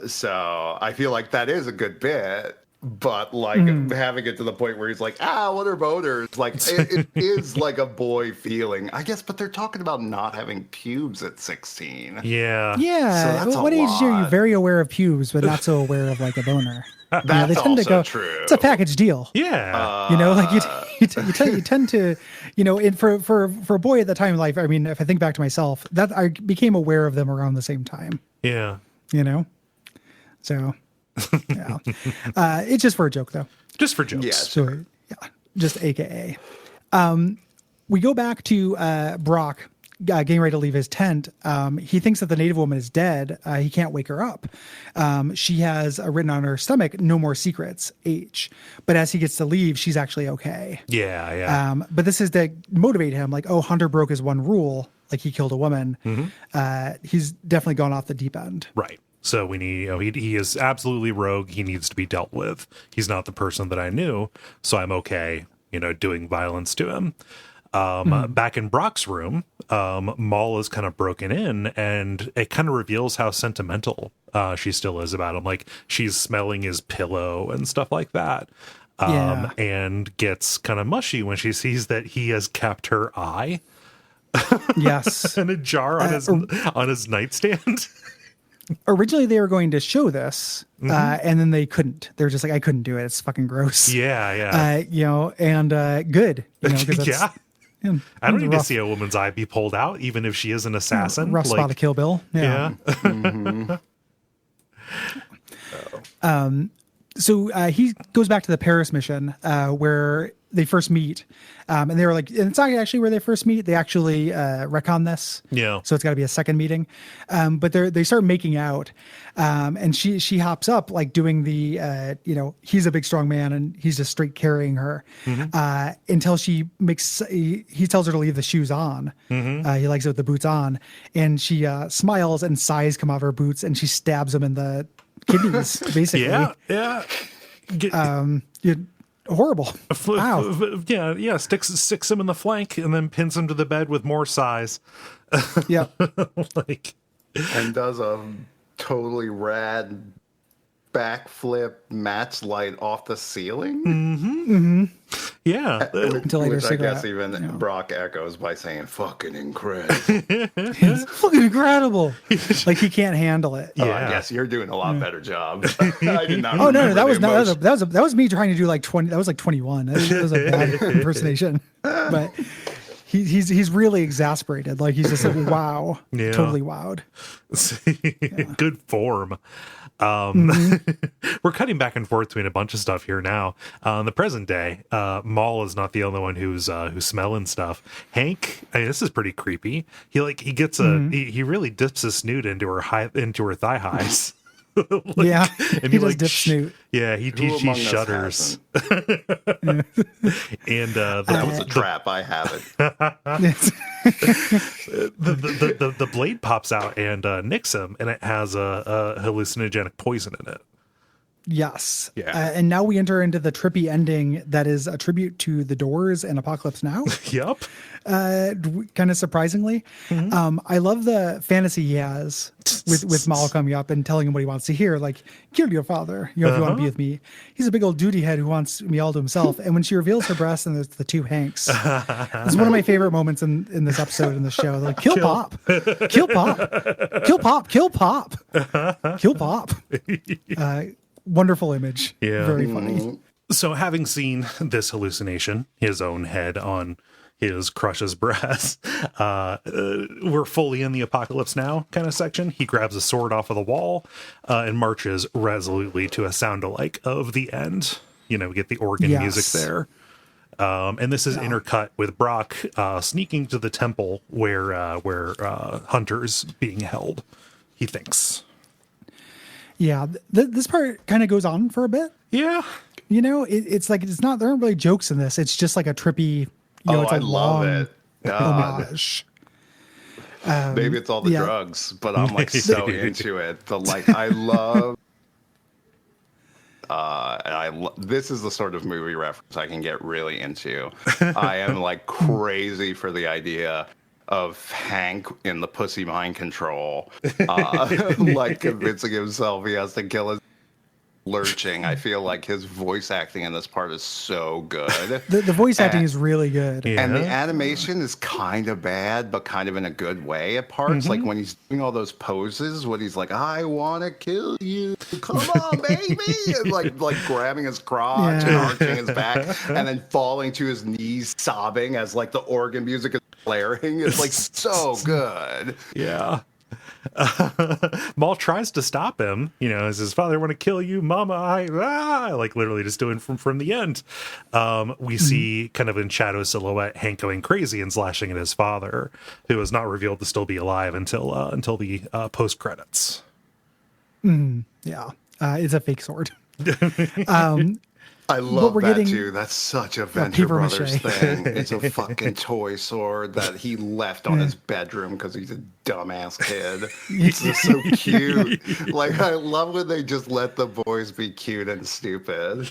So I feel like that is a good bit, but like having it to the point where he's like, what are boners? Like it is like a boy feeling, I guess, but they're talking about not having pubes at 16. Yeah. Yeah. So that's what a age are you lot. very aware of pubes, but not so aware of like a boner? That's they tend to also go, true. It's a package deal. Yeah. Like you tend to, for a boy at the time in life, I mean, if I think back to myself, that I became aware of them around the same time. Yeah. So yeah. It's just for a joke though. Just for jokes. Yeah. So yeah, just AKA. We go back to Brock getting ready to leave his tent. He thinks that the native woman is dead. He can't wake her up. She has written on her stomach, "No more secrets, H." But as he gets to leave, she's actually okay. Yeah, yeah. But this is to motivate him, like, oh, Hunter broke his one rule, like he killed a woman. He's definitely gone off the deep end. Right. So we need, he is absolutely rogue. He needs to be dealt with. He's not the person that I knew, so I'm okay, doing violence to him. Back in Brock's room, Maul is kind of broken in, and it kind of reveals how sentimental she still is about him. Like she's smelling his pillow and stuff like that. And gets kind of mushy when she sees that he has kept her eye Yes. in a jar on his nightstand. Originally, they were going to show this, and then they couldn't. They were just like, I couldn't do it. It's fucking gross. Yeah. And good. 'Cause that's, Yeah. I don't need to rough- see a woman's eye be pulled out, even if she is an assassin. Rough spot of Kill Bill. Yeah. So he goes back to the Paris mission where they first meet. And they were like, and it's not actually where they first meet. They actually retcon this. Yeah. So it's got to be a second meeting. But they start making out. And she hops up, like doing the, he's a big, strong man and he's just straight carrying her until he tells her to leave the shoes on. He likes it with the boots on. And she smiles and sighs come out of her boots and she stabs him in the kidneys, basically. Yeah. Horrible. Wow. Yeah. Sticks him in the flank and then pins him to the bed with more sighs. Yeah. And does a totally rad backflip match light off the ceiling. Yeah. Which I guess even Brock echoes by saying "fucking incredible." It's fucking incredible. Like he can't handle it. Oh, I guess you're doing a lot better job. I did not. Oh no, remember that was the not, emotion. that was me trying to do like 20. That was like 21. That was a bad impersonation. But he's really exasperated. Like he's just like, wow, totally wowed. Good form. We're cutting back and forth between a bunch of stuff here now. In the present day, Maul is not the only one who's smelling stuff. Hank, I mean, this is pretty creepy. He gets he really dips his snoot into her thigh highs. Yeah, and he does dip snoot. Yeah, he among us shudders. And That was a trap. I have it. the blade pops out and nicks him, and it has a hallucinogenic poison in it. Yes. Yeah. And now we enter into the trippy ending that is a tribute to The Doors and Apocalypse Now. Yep. Kind of surprisingly. I love the fantasy he has with Maul coming up and telling him what he wants to hear. Like, kill your father, if you want to be with me. He's a big old duty head who wants me all to himself. And when she reveals her breasts and there's the two Hanks, it's one of my favorite moments in this episode in the show. They're like, kill Pop, kill Pop, kill Pop, kill Pop, kill Pop. Wonderful image. Yeah. Very funny. So having seen this hallucination, his own head on his crush's brass. We're fully in the apocalypse now kind of section. He grabs a sword off of the wall and marches resolutely to a sound-alike of the end. We get the organ music there. And this is intercut with Brock sneaking to the temple where Hunter's being held, he thinks. Yeah, this part kind of goes on for a bit. Yeah. It's like it's not, there aren't really jokes in this. It's just like a trippy, it's a I love long it. God. homage. Maybe it's all the drugs, but I'm like so into it. I love. This is the sort of movie reference I can get really into. I am like crazy for the idea of Hank in the Pussy Mind Control, like convincing himself he has to kill his lurching. I feel like his voice acting in this part is so good. The voice acting is really good. Yeah. And the animation is kind of bad, but kind of in a good way at parts. Like when he's doing all those poses, when he's like, I want to kill you. Come on, baby. And like grabbing his crotch and arching his back and then falling to his knees, sobbing as like the organ music is blaring. It's like so good. Yeah. Maul tries to stop him, as his father want to kill you, mama, like literally just doing from the end. We see kind of in shadow silhouette Hank going crazy and slashing at his father, who is not revealed to still be alive until the post credits. Yeah, it's a fake sword. I love we're that getting too. That's such a Venture paper Brothers mache. thing. It's a fucking toy sword that he left on his bedroom because he's a dumbass kid. It's just so cute. Like I love when they just let the boys be cute and stupid.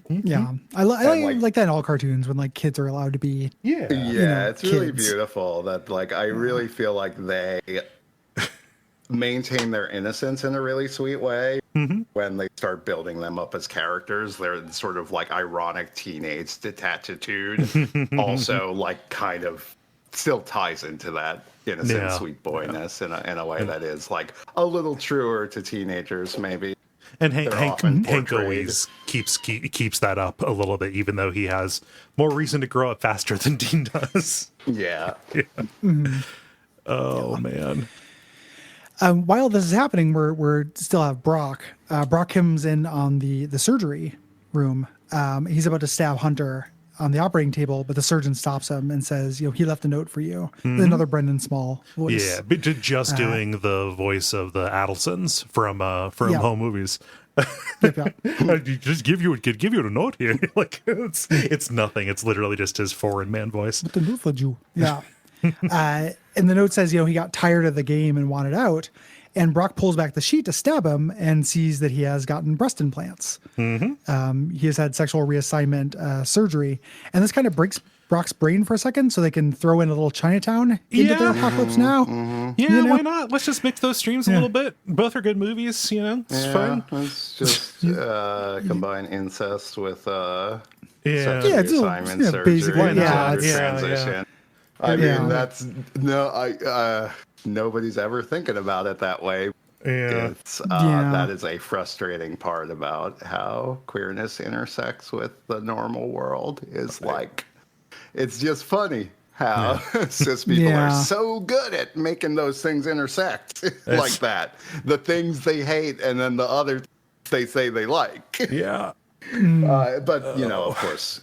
Yeah, I like that in all cartoons when like kids are allowed to be. Yeah, it's kids. really beautiful. That like I really feel like they maintain their innocence in a really sweet way. When they start building them up as characters, they're sort of like ironic teenage detachitude. Also, like kind of still ties into that innocent sweet boyness in a way that is like a little truer to teenagers, maybe. And Hank always keeps that up a little bit, even though he has more reason to grow up faster than Dean does. Yeah. Oh man. While this is happening, we're still have Brock. Brock comes in on the surgery room. He's about to stab Hunter on the operating table, but the surgeon stops him and says, he left a note for you. Another Brendan Small voice. Yeah, but just doing the voice of the Adelsons from home movies. Just give you a note here. Like it's nothing. It's literally just his foreign man voice. What the note for you? Yeah. And the note says, he got tired of the game and wanted out. And Brock pulls back the sheet to stab him and sees that he has gotten breast implants. He has had sexual reassignment surgery. And this kind of breaks Brock's brain for a second so they can throw in a little Chinatown into their apocalypse now. Yeah, why not? Let's just mix those streams a little bit. Both are good movies, it's fun. Let's just combine incest with sexual it's reassignment surgery. basically, Transition. I mean, that's nobody's ever thinking about it that way. Yeah. That is a frustrating part about how queerness intersects with the normal world is like, it's just funny how cis people are so good at making those things intersect like that. The things they hate and then the other they say they like. Yeah. But, of course,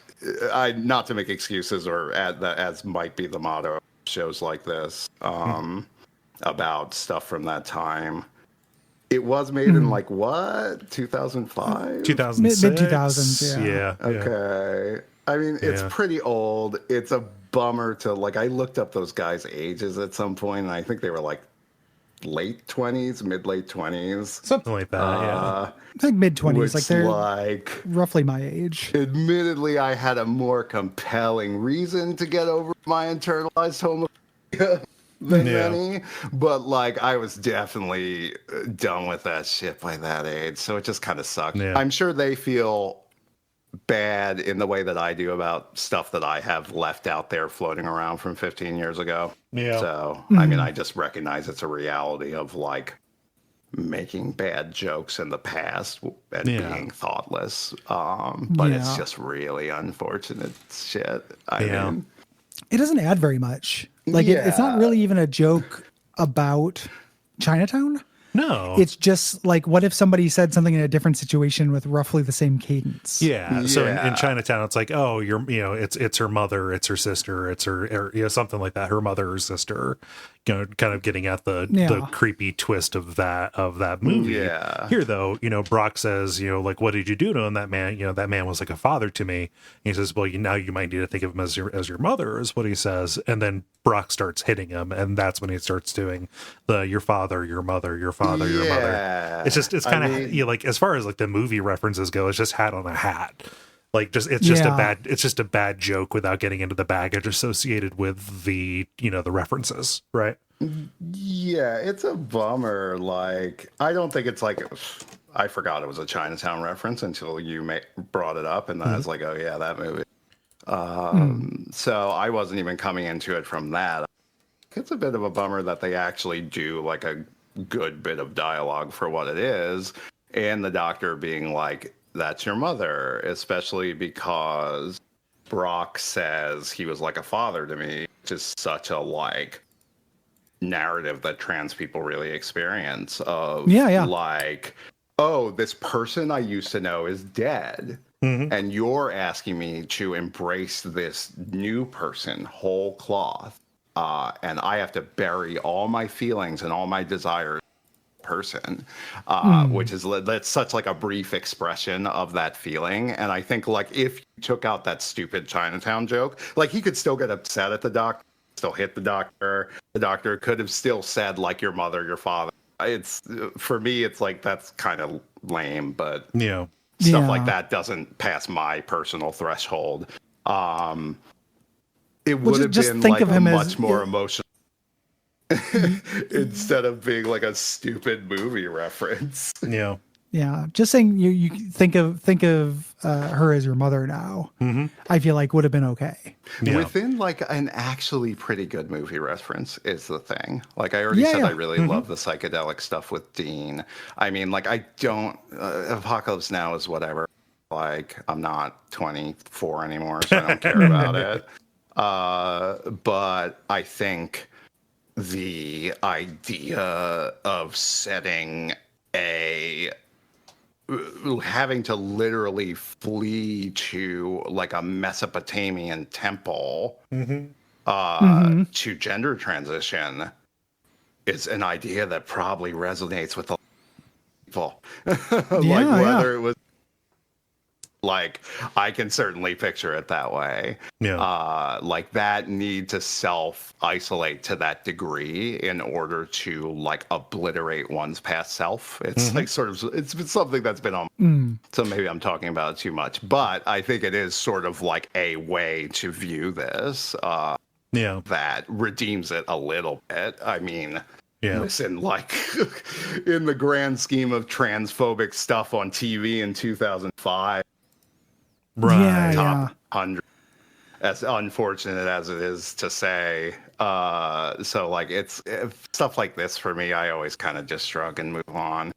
not to make excuses or add that as might be the motto of shows like this about stuff from that time. It was made in 2005? 2006? Mid-2000s, yeah. Okay. I mean, it's pretty old. It's a bummer to, I looked up those guys' ages at some point, and I think they were, late 20s, mid-late 20s. Something like that, I think mid-20s. Like, they're roughly my age. Admittedly, I had a more compelling reason to get over my internalized homophobia than many. But, I was definitely done with that shit by that age. So it just kind of sucked. Yeah. I'm sure they feel bad in the way that I do about stuff that I have left out there floating around from 15 years ago. Yeah. So, I mean, I just recognize it's a reality of making bad jokes in the past and being thoughtless. But it's just really unfortunate shit. I mean, It doesn't add very much. Like it's not Yeah. really even a joke about Chinatown. No. It's just like, what if somebody said something in a different situation with roughly the same cadence? Yeah. So in Yeah. Chinatown, it's like, oh, it's her mother, it's her sister, it's her, or, something like that. Her mother or sister, kind of getting at the creepy twist of that movie. Yeah. Here, though, Brock says, like, what did you do to him? That man, that man was like a father to me. And he says, well, now you might need to think of him as your mother, is what he says. And then Brock starts hitting him, and that's when he starts doing your father, your mother, your father, your mother. Yeah. It's kind of like, as far as like the movie references go, it's just hat on a hat. Like it's just a bad joke without getting into the baggage associated with the the references, right? Yeah, it's a bummer. Like, I don't think it's like, I forgot it was a Chinatown reference until you brought it up, and then I was like, oh yeah, that movie. So I wasn't even coming into it from that. It's a bit of a bummer that they actually do like a good bit of dialogue for what it is, and the doctor being like, that's your mother, especially because Brock says he was like a father to me, which is such a like narrative that trans people really experience of like, oh, this person I used to know is dead. And you're asking me to embrace this new person whole cloth. And I have to bury all my feelings and all my desires person, which is, that's such like a brief expression of that feeling. And I think like if you took out that stupid Chinatown joke, like he could still get upset at the doctor, still hit the doctor. The doctor could have still said like your mother, your father. It's, for me, it's like, that's kind of lame, but stuff like that doesn't pass my personal threshold. It would have been like a much more emotional instead of being like a stupid movie reference. Yeah, just saying you think of her as your mother now. I feel like would have been okay. Within like an actually pretty good movie reference is the thing. Like I already said, I really love the psychedelic stuff with Dean. I mean, like I don't Apocalypse Now is whatever. Like I'm not 24 anymore, so I don't care about it. But I think the idea of setting having to literally flee to like a Mesopotamian temple to gender transition is an idea that probably resonates with a lot of people. Whether it was like, I can certainly picture it that way. Like that need to self-isolate to that degree in order to like obliterate one's past self. It's like sort of, it's something that's been on, so maybe I'm talking about it too much, but I think it is sort of like a way to view this that redeems it a little bit. I mean, listen, like in the grand scheme of transphobic stuff on TV in 2005, top 100, as unfortunate as it is to say. So like it's stuff like this for me, I always kind of just shrug and move on,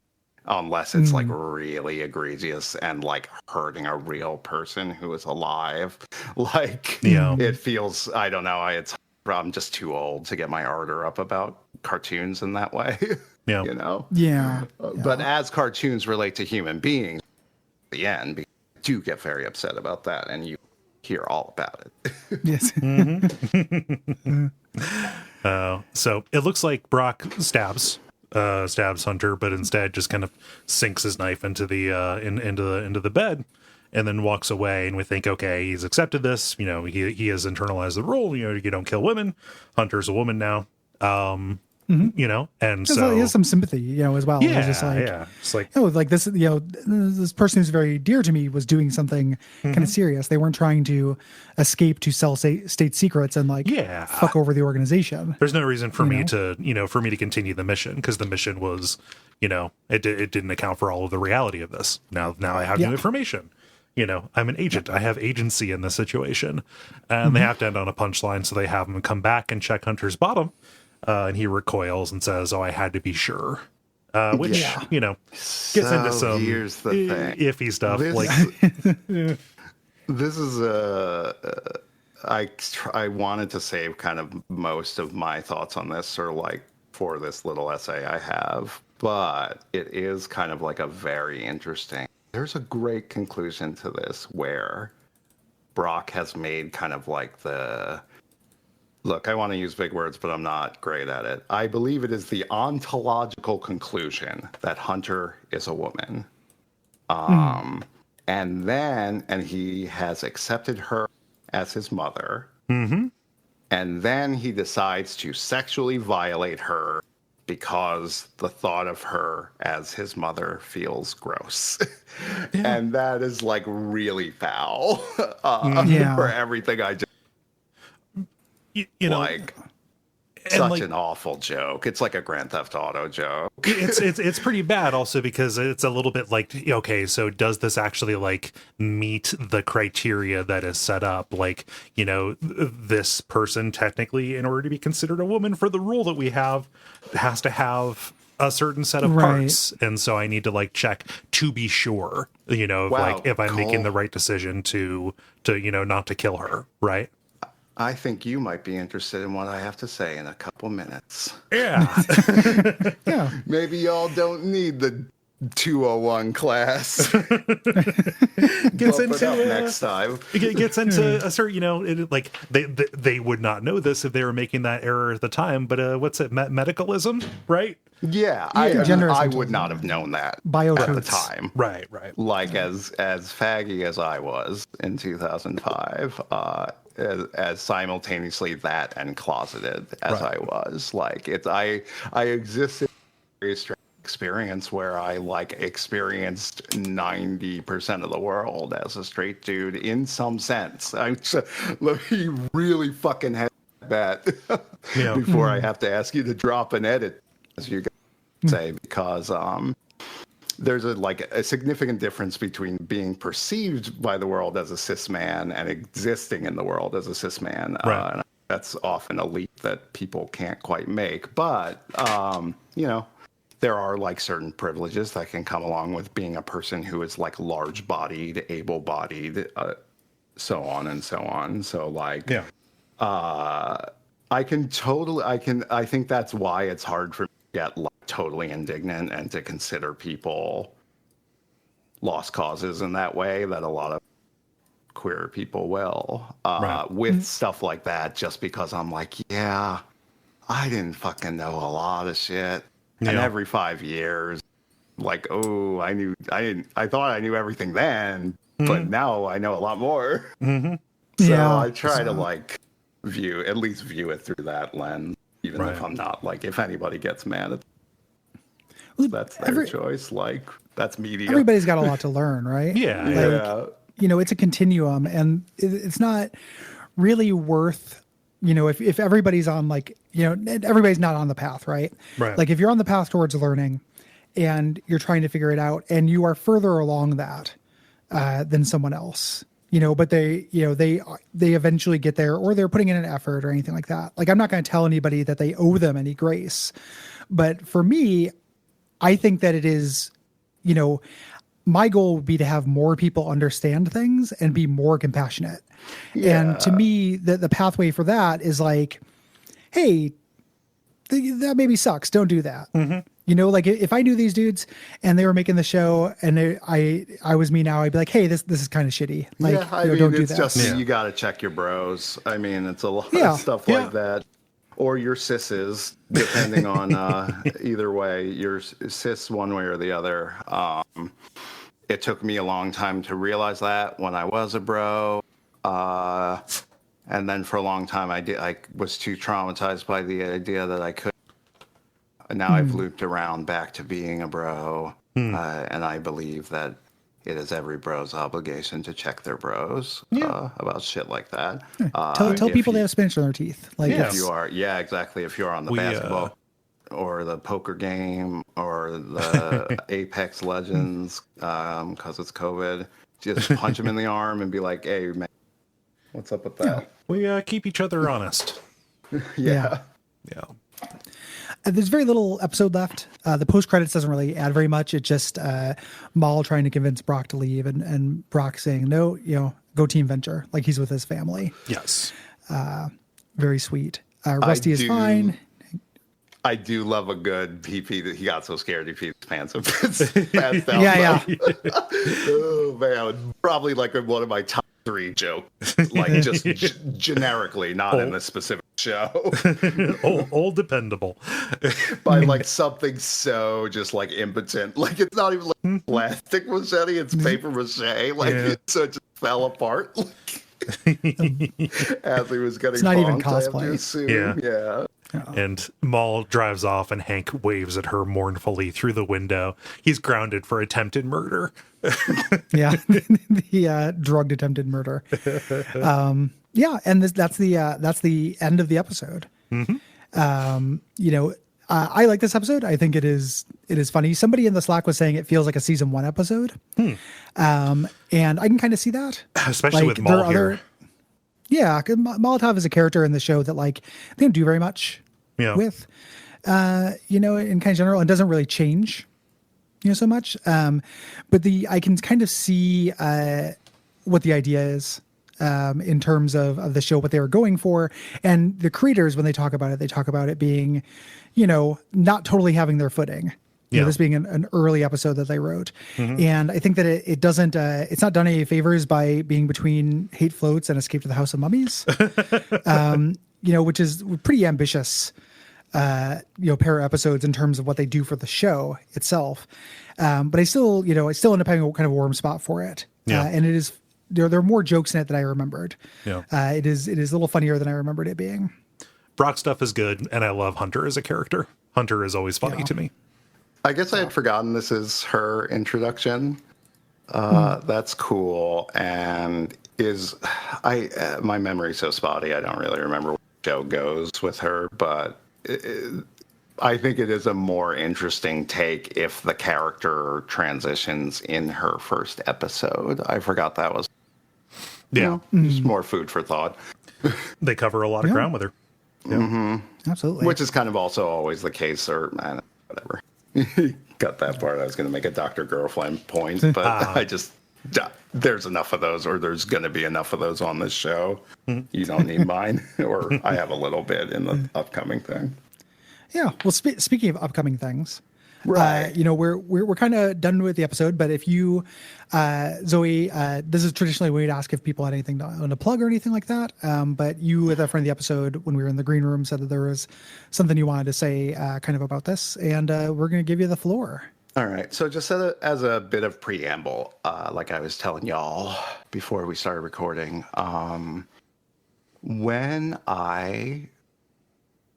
unless it's like really egregious and like hurting a real person who is alive. Like it feels, I don't know, I'm just too old to get my ardor up about cartoons in that way. You know? But as cartoons relate to human beings, at the end, do get very upset about that, and you hear all about it. Yes. So it looks like Brock stabs Hunter, but instead just kind of sinks his knife into the into the bed, and then walks away. And we think, okay, he's accepted this. He has internalized the rule. You don't kill women. Hunter's a woman now. And so he has some sympathy, as well. He's just like, it's like, like this, this person who's very dear to me was doing something kind of serious. They weren't trying to escape to sell state secrets and like fuck over the organization. There's no reason for me to, for me to continue the mission, because the mission was, it didn't account for all of the reality of this. Now I have new information. I'm an agent. I have agency in this situation, and they have to end on a punchline. So they have him come back and check Hunter's bottom. And he recoils and says, "Oh, I had to be sure," which gets into some here's the thing. iffy stuff. This is I wanted to save kind of most of my thoughts on this, or like for this little essay I have, but it is kind of like a very interesting. There's a great conclusion to this where Brock has made kind of like the. Look, I want to use big words, but I'm not great at it. I believe it is the ontological conclusion that Hunter is a woman. And he has accepted her as his mother. Mm-hmm. And then he decides to sexually violate her because the thought of her as his mother feels gross. And that is like really foul for everything I just. You know, like such an awful joke. It's like a Grand Theft Auto joke. It's pretty bad also because it's a little bit like, okay, so does this actually like meet the criteria that is set up? Like, you know, this person technically, in order to be considered a woman for the rule that we have, has to have a certain set of parts. And so I need to like check to be sure, you know, like if I'm making the right decision to, you know, not to kill her. Right. I think you might be interested in what I have to say in a couple minutes. Yeah. Yeah. Maybe y'all don't need the 201 class. Gets into next time. It gets into a certain, you know, like they would not know this if they were making that error at the time. But what's it? Medicalism, right? Yeah, I would not have known that at the time. Right. Like as faggy as I was in 2005. As simultaneously that and closeted as I was, like I existed in a very strange experience where I like experienced 90% of the world as a straight dude in some sense. Let me really fucking have that before I have to ask you to drop an edit, as you say, because there's a significant difference between being perceived by the world as a cis man and existing in the world as a cis man. And that's often a leap that people can't quite make. But, you know, there are like certain privileges that can come along with being a person who is like large-bodied, able-bodied, so on and so on. So like, I think that's why it's hard for me to get like totally indignant and to consider people lost causes in that way that a lot of queer people will with stuff like that, just because I'm like, I didn't fucking know a lot of shit. And every 5 years, like, I thought I knew everything then, but now I know a lot more. So I try to like view it through that lens, even if I'm not, like, if anybody gets mad at that's their choice. Like, that's media. Everybody's got a lot to learn, right? You know, it's a continuum, and it's not really worth, you know, if everybody's on, like, you know, everybody's not on the path, right? Like, if you're on the path towards learning and you're trying to figure it out and you are further along that than someone else, you know, but they eventually get there, or they're putting in an effort or anything like that. Like, I'm not going to tell anybody that they owe them any grace, but for me, I think that it is, you know, my goal would be to have more people understand things and be more compassionate. And to me, the pathway for that is like, hey, that maybe sucks. Don't do that. You know, like, if I knew these dudes and they were making the show and I was me now, I'd be like, hey, this is kind of shitty. Like, don't do that. Just, you got to check your bros. I mean, it's a lot of stuff like that. Or your sisses, depending on either way, you're cis one way or the other. It took me a long time to realize that when I was a bro. And then for a long time, I was too traumatized by the idea that I could. And now I've looped around back to being a bro. And I believe that it is every bro's obligation to check their bros about shit like that. Tell people they have spinach in their teeth. Like, if you are, exactly. If you're on the basketball or the poker game or the Apex Legends, because it's COVID, just punch them in the arm and be like, hey, man, what's up with that? We keep each other honest. Yeah. There's very little episode left. The post credits doesn't really add very much. It's just Maul trying to convince Brock to leave, and Brock saying, no, you know, go team venture. Like he's with his family. Yes. Very sweet. Rusty is fine. I do love a good PP that he got so scared he peed his pants and passed out. Yeah. Oh man, probably like one of my top 3 jokes, like just generically, not in a specific show. all dependendable. By like something so just like impotent, like it's not even like plastic machete, it's paper mache. Like it so just fell apart. As he was getting It's not even bonked, I have to cosplay. assume. Yeah. And Maul drives off, and Hank waves at her mournfully through the window. He's grounded for attempted murder. Yeah, the drugged attempted murder. Yeah, and that's the end of the episode. I like this episode. I think it is funny. Somebody in the Slack was saying it feels like a season 1 episode, and I can kind of see that, Especially with Maul here. Yeah, 'cause Molotov is a character in the show that like they don't do very much with, in kind of general, and doesn't really change, so much. But I can kind of see what the idea is in terms of the show, what they were going for, and the creators when they talk about it being, not totally having their footing. This being an early episode that they wrote. And I think that it doesn't, it's not done any favors by being between Hate Floats and Escape to the House of Mummies, which is pretty ambitious, pair of episodes in terms of what they do for the show itself. But I still end up having a kind of warm spot for it. And it is, there are more jokes in it than I remembered. It is a little funnier than I remembered it being. Brock stuff is good, and I love Hunter as a character. Hunter is always funny to me. I guess I had forgotten this is her introduction. That's cool. And my memory's so spotty, I don't really remember where the show goes with her, but I think it is a more interesting take if the character transitions in her first episode. I forgot that was just more food for thought. They cover a lot of ground with her. Absolutely. Which is kind of also always the case, or whatever. Got that part. I was going to make a Dr. Girlfriend point, but there's enough of those, or there's going to be enough of those on this show. You don't need mine, or I have a little bit in the upcoming thing. Yeah. Well, speaking of upcoming things, right? We're kind of done with the episode. But if you, Zoe, this is traditionally we'd ask if people had anything to plug or anything like that. But you, at the front of the episode, when we were in the green room, said that there was something you wanted to say, kind of about this, and we're going to give you the floor. All right. So just as a bit of preamble, like I was telling y'all before we started recording, when I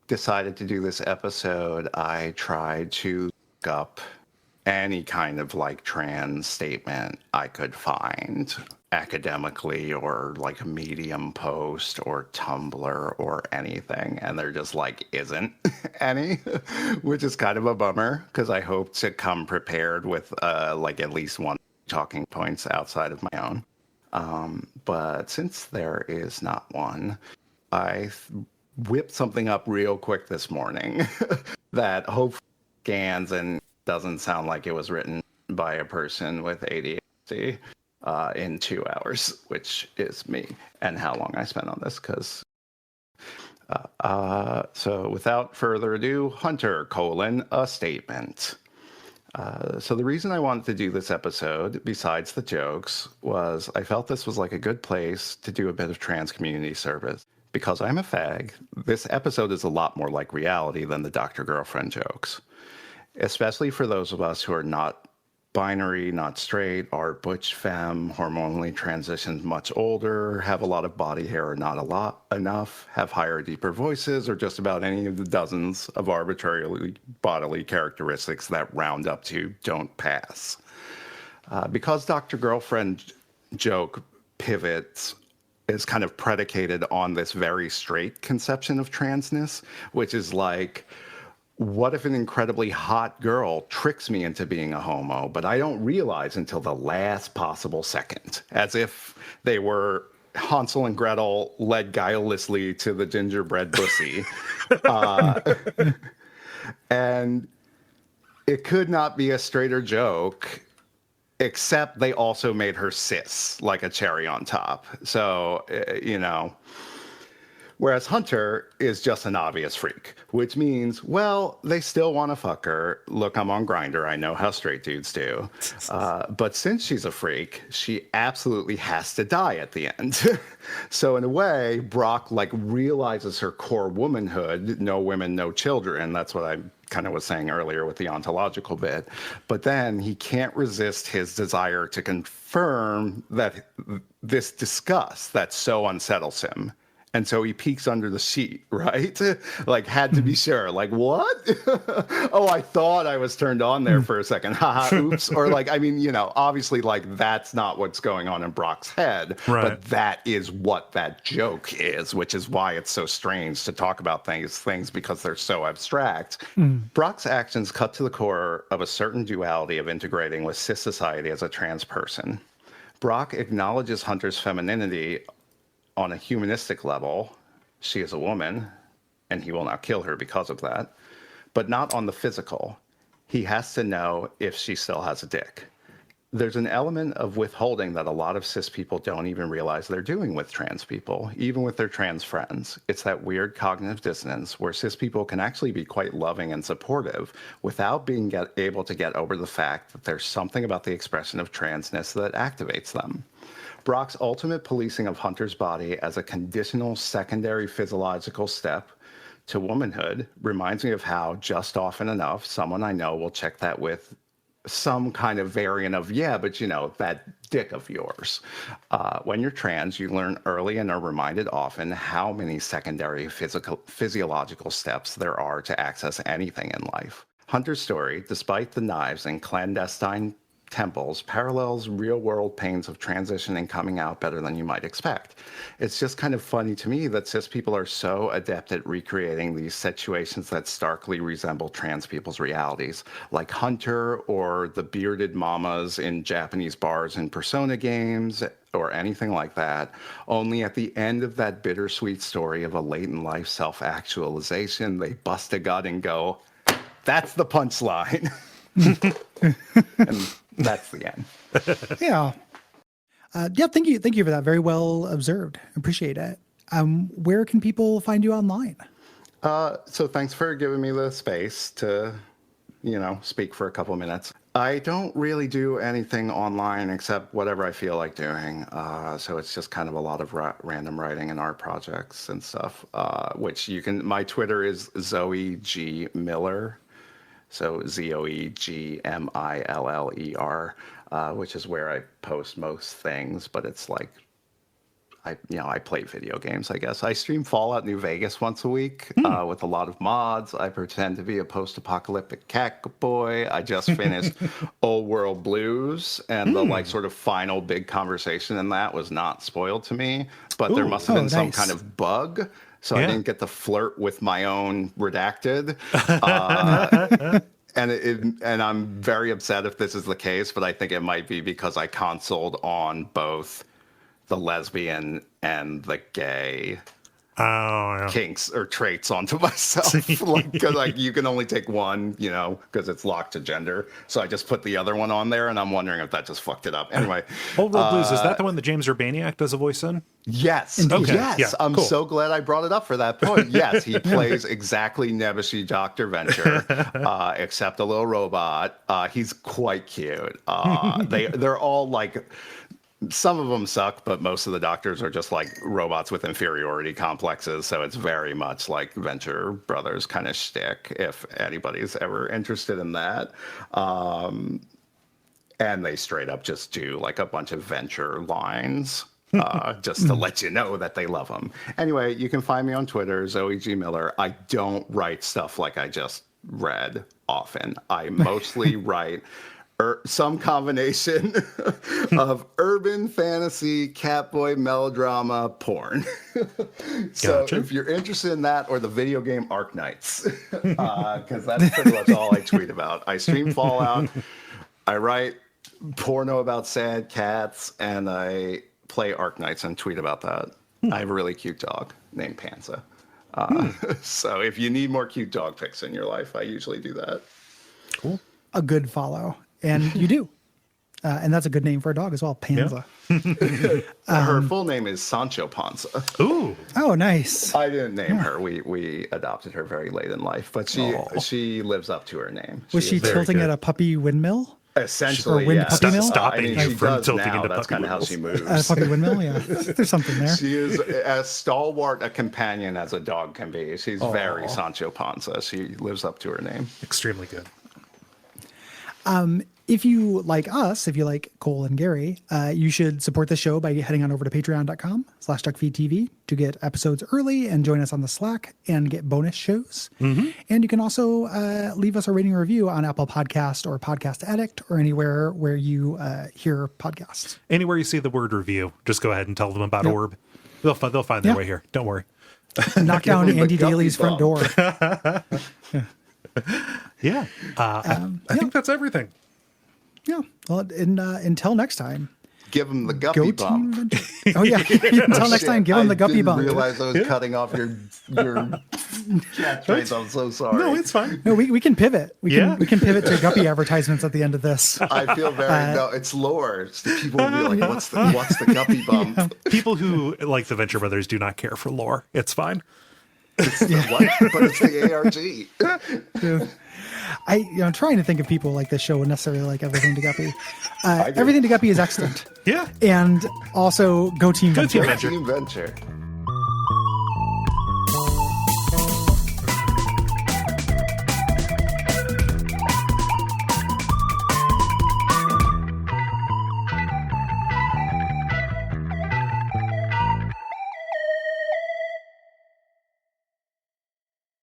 decided to do this episode, I tried to look up any kind of like trans statement I could find academically, or like a Medium post or Tumblr or anything, and there just like isn't any, which is kind of a bummer because I hope to come prepared with like at least one talking points outside of my own. But since there is not one, I whipped something up real quick this morning that hopefully scans and doesn't sound like it was written by a person with ADHD in 2 hours, which is me, and how long I spent on this. Because so without further ado, Hunter: a statement. So the reason I wanted to do this episode, besides the jokes, was I felt this was like a good place to do a bit of trans community service. Because I'm a fag, this episode is a lot more like reality than the Dr. Girlfriend jokes. Especially for those of us who are not binary, not straight, are butch femme, hormonally transitioned much older, have a lot of body hair or not enough, have higher, deeper voices, or just about any of the dozens of arbitrarily bodily characteristics that round up to don't pass. Because Dr. Girlfriend joke pivots is kind of predicated on this very straight conception of transness, which is like, what if an incredibly hot girl tricks me into being a homo, but I don't realize until the last possible second, as if they were Hansel and Gretel led guilelessly to the gingerbread pussy. And it could not be a straighter joke except they also made her cis, like a cherry on top. So, whereas Hunter is just an obvious freak, which means, well, they still want to fuck her. Look, I'm on Grindr. I know how straight dudes do. But since she's a freak, she absolutely has to die at the end. So in a way, Brock realizes her core womanhood, no women, no children. That's what I kind of was saying earlier with the ontological bit. But then he can't resist his desire to confirm that this disgust that so unsettles him. And so he peeks under the sheet, right? Had to be sure. What? Oh, I thought I was turned on there for a second. Haha, oops. Or obviously that's not what's going on in Brock's head. Right. But that is what that joke is, which is why it's so strange to talk about things because they're so abstract. Brock's actions cut to the core of a certain duality of integrating with cis society as a trans person. Brock acknowledges Hunter's femininity on a humanistic level. She is a woman, and he will not kill her because of that, but not on the physical. He has to know if she still has a dick. There's an element of withholding that a lot of cis people don't even realize they're doing with trans people, even with their trans friends. It's that weird cognitive dissonance where cis people can actually be quite loving and supportive without being able to get over the fact that there's something about the expression of transness that activates them. Brock's ultimate policing of Hunter's body as a conditional secondary physiological step to womanhood reminds me of how just often enough someone I know will check that with some kind of variant of, yeah, but that dick of yours. When you're trans, you learn early and are reminded often how many secondary physiological steps there are to access anything in life. Hunter's story, despite the knives and clandestine temples, parallels real-world pains of transition and coming out better than you might expect. It's just kind of funny to me that cis people are so adept at recreating these situations that starkly resemble trans people's realities, like Hunter or the bearded mamas in Japanese bars and Persona games, or anything like that. Only at the end of that bittersweet story of a late-in-life self-actualization, they bust a gut and go, that's the punchline. And that's the end. Yeah. Thank you for that. Very well observed. Appreciate it. Where can people find you online? So thanks for giving me the space to, speak for a couple of minutes. I don't really do anything online except whatever I feel like doing. So it's just kind of a lot of random writing and art projects and stuff, which my Twitter is Zoe G. Miller. So ZoeGmiller, which is where I post most things, but it's I play video games, I guess. I stream Fallout New Vegas once a week with a lot of mods. I pretend to be a post-apocalyptic cat boy. I just finished Old World Blues, and the sort of final big conversation in that was not spoiled to me, but there must have been some kind of bug. So I didn't get to flirt with my own redacted. And I'm very upset if this is the case, but I think it might be because I consoled on both the lesbian and the gay kinks or traits onto myself. Because you can only take one, because it's locked to gender. So I just put the other one on there, and I'm wondering if that just fucked it up. Anyway. Old World Blues, is that the one that James Urbaniak does a voice in? Yes. Okay. Yes. Yeah, I'm cool. so glad I brought it up for that point. Yes, he plays exactly Nebuchadnezzar Dr. Venture, except a little robot. He's quite cute. They're all some of them suck, but most of the doctors are just robots with inferiority complexes. So it's very much like Venture Brothers kind of shtick, if anybody's ever interested in that. And they straight up just do a bunch of Venture lines. Just to let you know that they love them. Anyway, you can find me on Twitter, Zoe G. Miller. I don't write stuff like I just read often. I mostly write some combination of urban fantasy, catboy melodrama, porn. So Gotcha. if you're interested in that, or the video game Ark Knights, because that's pretty much all I tweet about. I stream Fallout, I write porno about sad cats, and I play Ark Knights and tweet about that. I have a really cute dog named Panza. So if you need more cute dog pics in your life, I usually do that. Cool. A good follow. And you do. And that's a good name for a dog as well, Panza. Her full name is Sancho Panza. Ooh. Oh, nice. I didn't name her. We adopted her very late in life, but she lives up to her name. Was she is very tilting good. at a puppy windmill? essentially or wind yeah. puppy mill? Stopping you she from does tilting now. into That's puppy kind of how wheels. she moves. Puppy windmill, yeah. There's something there. She is as stalwart a companion as a dog can be. She's very Sancho Panza. She lives up to her name. Extremely good. If you like us, if you like Cole and Gary, you should support the show by heading on over to patreon.com/Duckfeed.tv to get episodes early and join us on the Slack and get bonus shows. And you can also leave us a rating or review on Apple Podcast or Podcast Addict or anywhere where you hear podcasts. Anywhere you see the word review, just go ahead and tell them about Orb. They'll find their way here. Don't worry. Knock down them the Andy guppy Daly's front door. Yeah. I think that's everything. Yeah. Well, until next time. Give him the guppy Go bump. Team Venture. Oh, yeah. Until next time, give him the guppy bump. I didn't realize I was cutting off your catchphrase. I'm so sorry. No, it's fine. No, we can pivot. We Yeah. can pivot to guppy advertisements at the end of this. I feel very no. It's lore. It's the people will be like, what's the guppy bump? People who like the Venture Brothers do not care for lore. It's fine. What? But it's the ARG. I'm trying to think of people like this show would necessarily like Everything to Guppy. Everything to Guppy is excellent. Yeah. And also Go Team Go Venture. Team Venture. Team Venture.